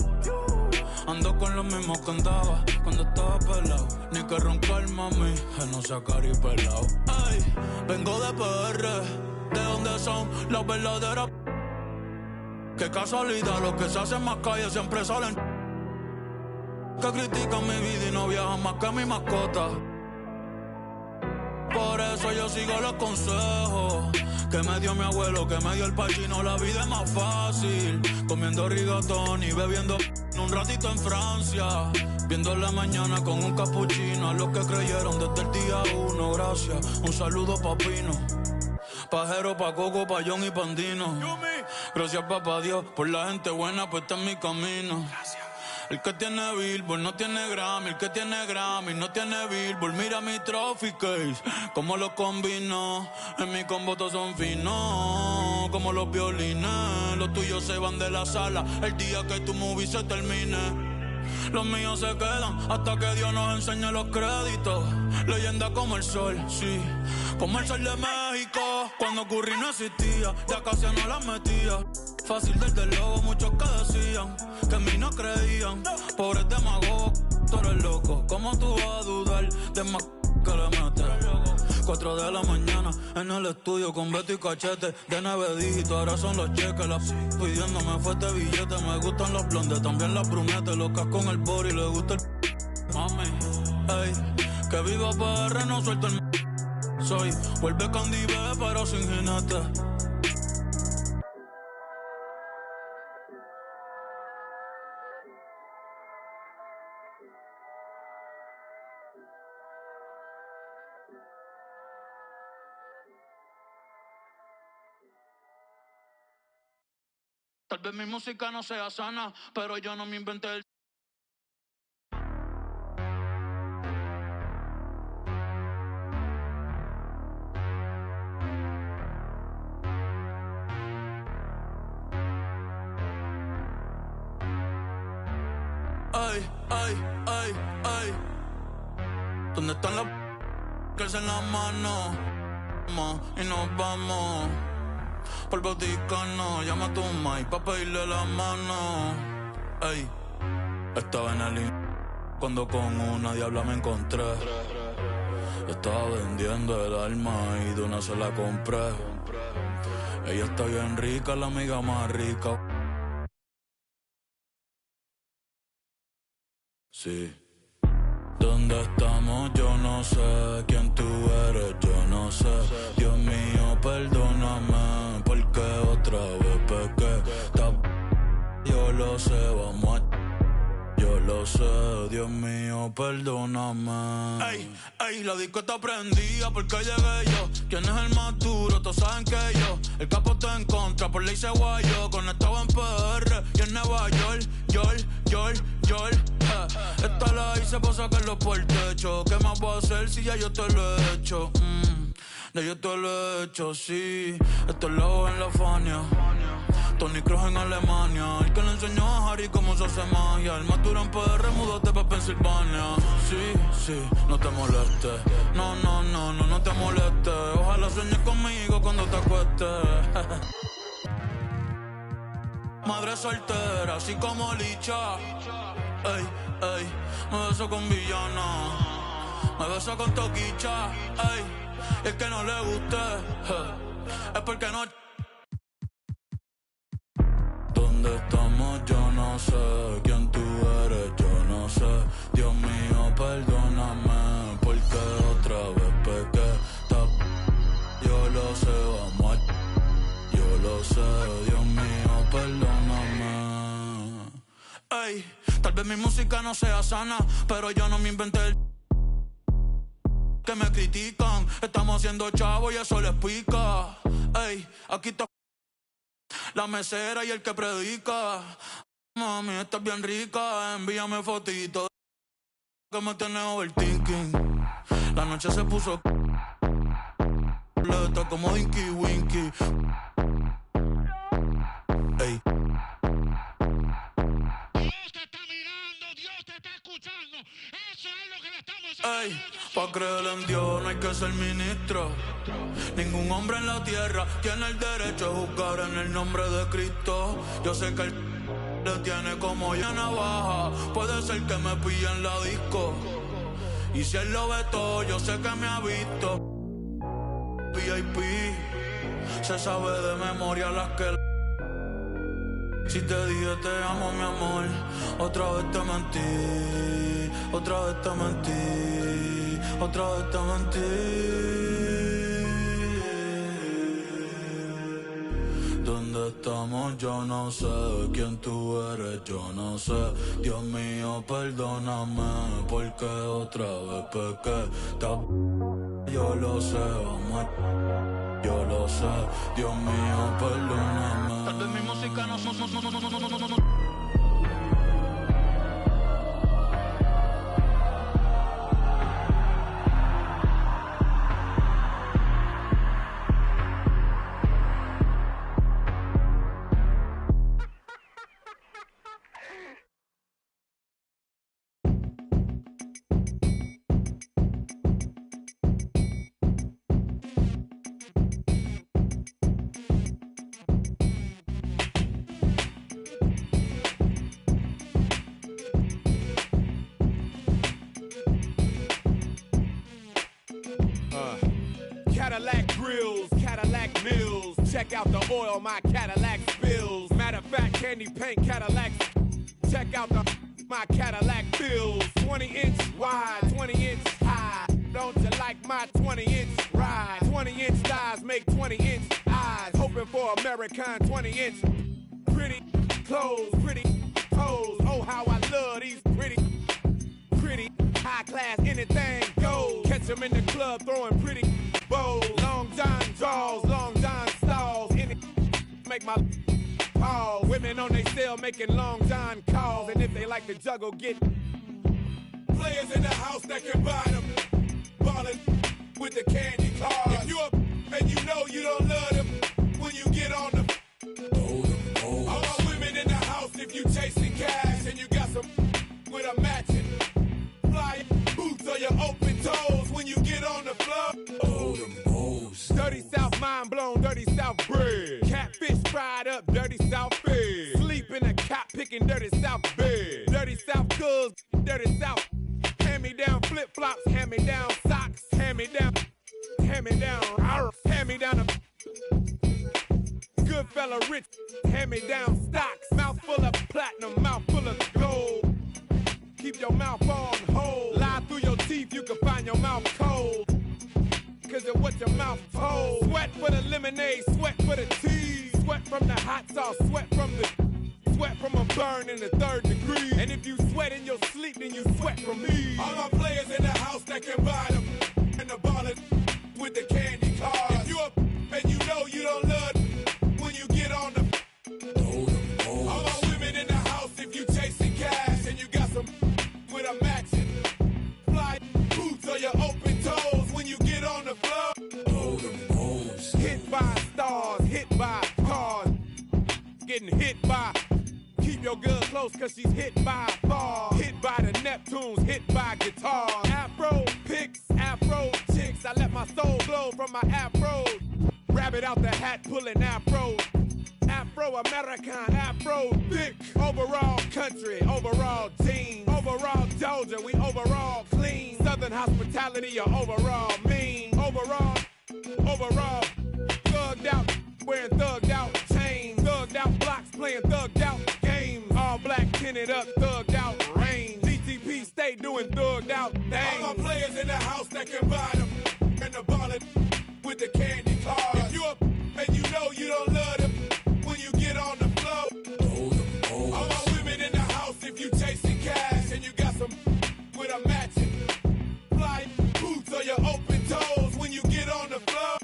Speaker 20: Ando con los mismos que andaba cuando estaba pelado. Ni que roncar, mami, que no sea cari pelado. Ey, vengo de PR, ¿de dónde son las verdaderas? Qué casualidad, los que se hacen más calle siempre salen. Que critican mi vida y no viajan más que mi mascota. Por eso yo sigo los consejos que me dio mi abuelo, que me dio el pachino. La vida es más fácil comiendo rigatón y bebiendo un ratito en Francia, viendo la mañana con un capuchino. A los que creyeron desde el día 1, gracias. Un saludo pa' Pino, Pajero, pa' Coco, pa' John y Pandino. Gracias papá Dios por la gente buena puesta en mi camino. El que tiene Billboard no tiene Grammy, el que tiene Grammy no tiene Billboard. Mira mi trophy case, como lo combino. En mi combo todos son finos, como los violines. Los tuyos se van de la sala el día que tu movie se termine. Los míos se quedan hasta que Dios nos enseñe los créditos. Leyenda como el sol, sí, como el sol de México. Cuando Curry no existía, ya casi no las metía. Fácil desde luego, muchos que decían que en mí no creían. Pobres demagogos, tú eres loco. ¿Cómo tú vas a dudar de más que le metes? 4 de la mañana en el estudio con Beto y Cachete. De 9 dígitos, ahora son los cheques. La pidiéndome fue este billete. Me gustan los blondes, también las brunettes. Locas con el body, le gusta el mami, ey. Que viva PR, no suelto el... Soy, vuelve con Dive, pero sin jinete. Tal vez mi música no sea sana, pero yo no me inventé el... Ay, ay, ay, ay. ¿Dónde están las que alzan la mano? Y nos vamos. Por Vaticano, llama a tu mai pa' pedirle la mano. Ey, estaba en el cuando con una diabla me encontré. Estaba vendiendo el alma y de una se la compré. Ella está bien rica, la amiga más rica. Sí. ¿Dónde estamos? Yo no sé. ¿Quién tú eres? Yo no sé. Dios mío, perdóname, porque otra vez pequé. Yo lo sé, vamos a... Yo lo sé, Dios mío, perdóname. Ey, ey, la disco está prendida porque llegué yo. ¿Quién es el más duro? Todos saben que yo. El capo está en contra, por ley se guayó. Conectado en PR y en Nueva York. York. Esta la hice para sacarlo por el techo. ¿Qué más voy a hacer si ya yo te lo he hecho? Ya yo te lo he hecho, sí. Esto es lobo en la Fania. Tony Kroos en Alemania. El que le enseñó a Harry cómo se hace magia. El más duro en PR, múdate pa' Pensilvania. Sí, no te molestes. No te molestes. Ojalá sueñes conmigo cuando te acuestes. Madre soltera, así como Licha. Ey, me beso con villana. Me beso con Toquicha. Ey, y el que no le guste es porque no... ¿Dónde estamos? Yo no sé. ¿Quién tú eres? Yo no sé. Dios mío, perdóname, porque otra vez pequé. Yo lo sé, vamos a... Yo lo sé, Dios mío, perdóname. Ey, tal vez mi música no sea sana, pero yo no me inventé el... Que me critican. Estamos haciendo chavo y eso les pica. Ey, aquí está la mesera y el que predica. Mami, estás bien rica, envíame fotito que me tiene overthinking. La noche se puso está como Dinky Winky. Ey.
Speaker 21: Dios te está mirando, Dios te está escuchando. Eso es lo que le estamos haciendo.
Speaker 20: Ey, pa' creer en Dios no hay que ser ministro. Ningún hombre en la tierra tiene el derecho a juzgar en el nombre de Cristo. Yo sé que el le tiene como ya navaja. Puede ser que me pille en la disco. Y si él lo ve todo, yo sé que me ha visto. VIP, se sabe de memoria las que... Si te dije te amo, mi amor, otra vez te mentí. Otra vez te mentí. Otra vez te mentí. ¿Dónde estamos? Yo no sé. ¿Quién tú eres? Yo no sé. Dios mío, perdóname, porque otra vez pequé. Yo lo sé, vamos. Yo lo sé. Dios mío, perdóname. Tal vez mi música no...
Speaker 22: Cadillac grills, Cadillac mills. Check out the oil my Cadillac spills. Matter of fact, candy paint Cadillac. Check out my Cadillac bills. 20-inch wide, 20-inch high. don't you like my 20-inch ride? 20-inch thighs make 20-inch eyes. Hoping for American 20-inch. Pretty clothes, pretty toes. Oh, how I love these pretty high class, anything goes. Catch them in the club throwing pretty bows. Long John draws, Long John stalls. Any make my pause. Women on they cell making Long John calls. And if they like to juggle, get players in the house that can buy them. Ballin' with the candy cars. If you up and you know you don't love them, when you get on the all my women in the house, if you chasing cash and you got some with a matching fly boots or your open toes, when you get on the floor. Dirty South mind blown, dirty South bread. Catfish fried up, dirty South fed. Sleep in a cot picking dirty South bed. Dirty South goods, dirty South. Hand me down flip flops, hand me down socks, hand me down, hand me down, hand me down a good fella rich, hand me down stocks. Mouth full of platinum, mouth full of gold. Keep your mouth on hold. Lie through your teeth, you can find your mouth cold. Cause of what your mouth told. Sweat for the lemonade, sweat for the tea. Sweat from the hot sauce, sweat from a burn in the 3rd degree. And if you sweat in your sleep, then you sweat from me. All my players in the house that can buy them. And the ballers with the candy cars. If you up and you know you don't love them, when you get on the all my women in the house, if you chasing cash and you got some with a matching fly boots or your open toes, when you get on the floor. Hit by stars, hit by cars, getting hit by. Keep your girl close cause she's hit by bars. Hit by the Neptunes, hit by guitars. Afro picks, Afro chicks. I let my soul glow from my Afro. Rabbit out the hat pulling Afro. Afro-American, Afro thick. Overall country, overall team. Overall Georgia, we overall clean. Southern hospitality or overall mean. Overall, thugged out, wearing thugged out chains. Thugged out blocks, playing thugged out games. All black tinted up, thugged out range. DTP stay doing thugged out things. All my players in the house that can buy them. And the ballin' with the candy cars. If you up and you know you don't love them, when you get on the floor. All my women in the house, if you chasing cash and you got some with a matching fly boots or your open toes, when you get on the floor.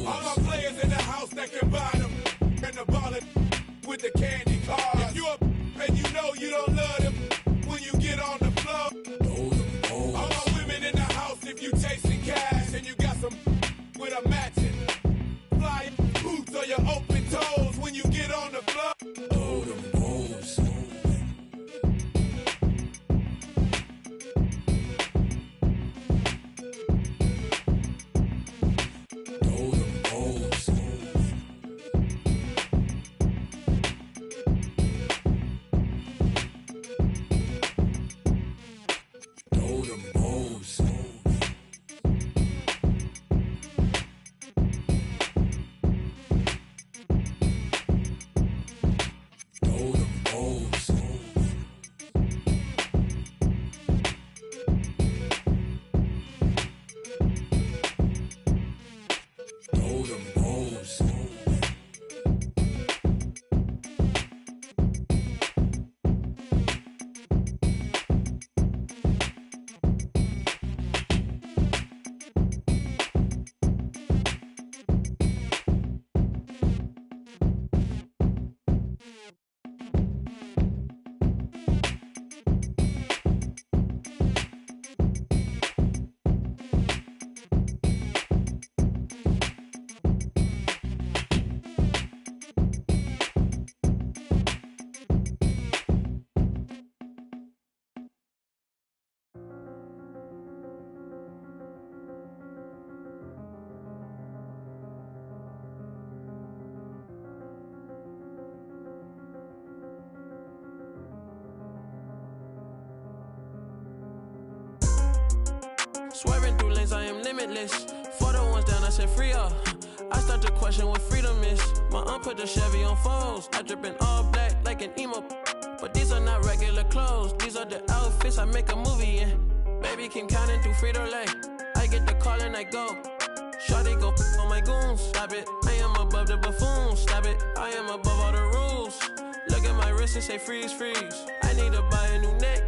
Speaker 22: All my players in the house that can buy them. And the ballin' with the candy cars. If you up and you know you don't love them, when you get on the floor. All my women in the house, if you chasing cash and you got some with a matching fly boots or your open toes, when you get on the floor.
Speaker 5: Swerving through lanes, I am limitless. For the ones down, I said free up. I start to question what freedom is. My aunt put the Chevy on foes. I drip in all black like an emo. But these are not regular clothes. These are the outfits I make a movie in. Baby, Baby, keep counting through Frito-Lay. I get the call and I go. Shawty go on my goons, stop it. I am above the buffoons, stop it. I am above all the rules. Look at my wrist and say freeze, freeze. I need to buy a new neck.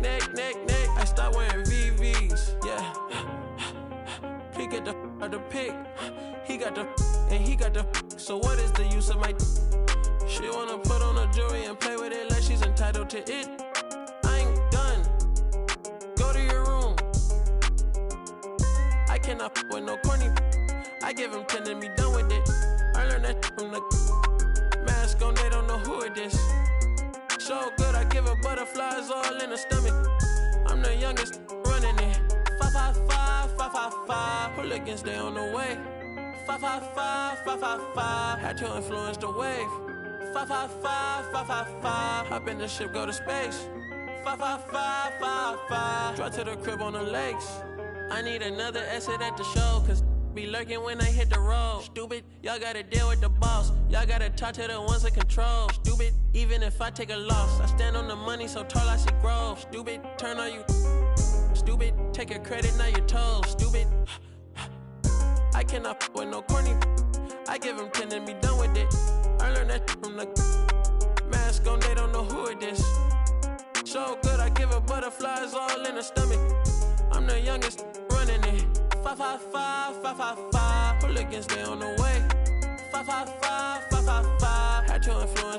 Speaker 5: I start wearing VVs, yeah. He get the out the pick. He got the and he got the. So what is the use of my? She wanna put on a jewelry and play with it like she's entitled to it. I ain't done. Go to your room. I cannot with no corny. I give him 10 and be done with it. I learned that from the mask on, they don't know who it is. So good, I give her butterflies all in the stomach. I'm the youngest running it. 555, 555. Hooligans, they on the way. 555, 555. Had to influence the wave. 555, 555. Hop in the ship, go to space. 555, 555. Drive to the crib on the lakes. I need another exit at the show, cause be lurking when I hit the road. Stupid, y'all gotta deal with the boss. Y'all gotta talk to the ones that control. Stupid, even if I take a loss, I stand on the money so tall I see growth. Stupid, turn on you. Stupid, take your credit, now you're told. Stupid, I cannot f with no corny. I give him 10 and be done with it. I learned that from the mask on, they don't know who it is. So good, I give her butterflies all in the stomach. I'm the youngest running it. 555, 555. Hooligans, they on the way. 555, 555. Had to influence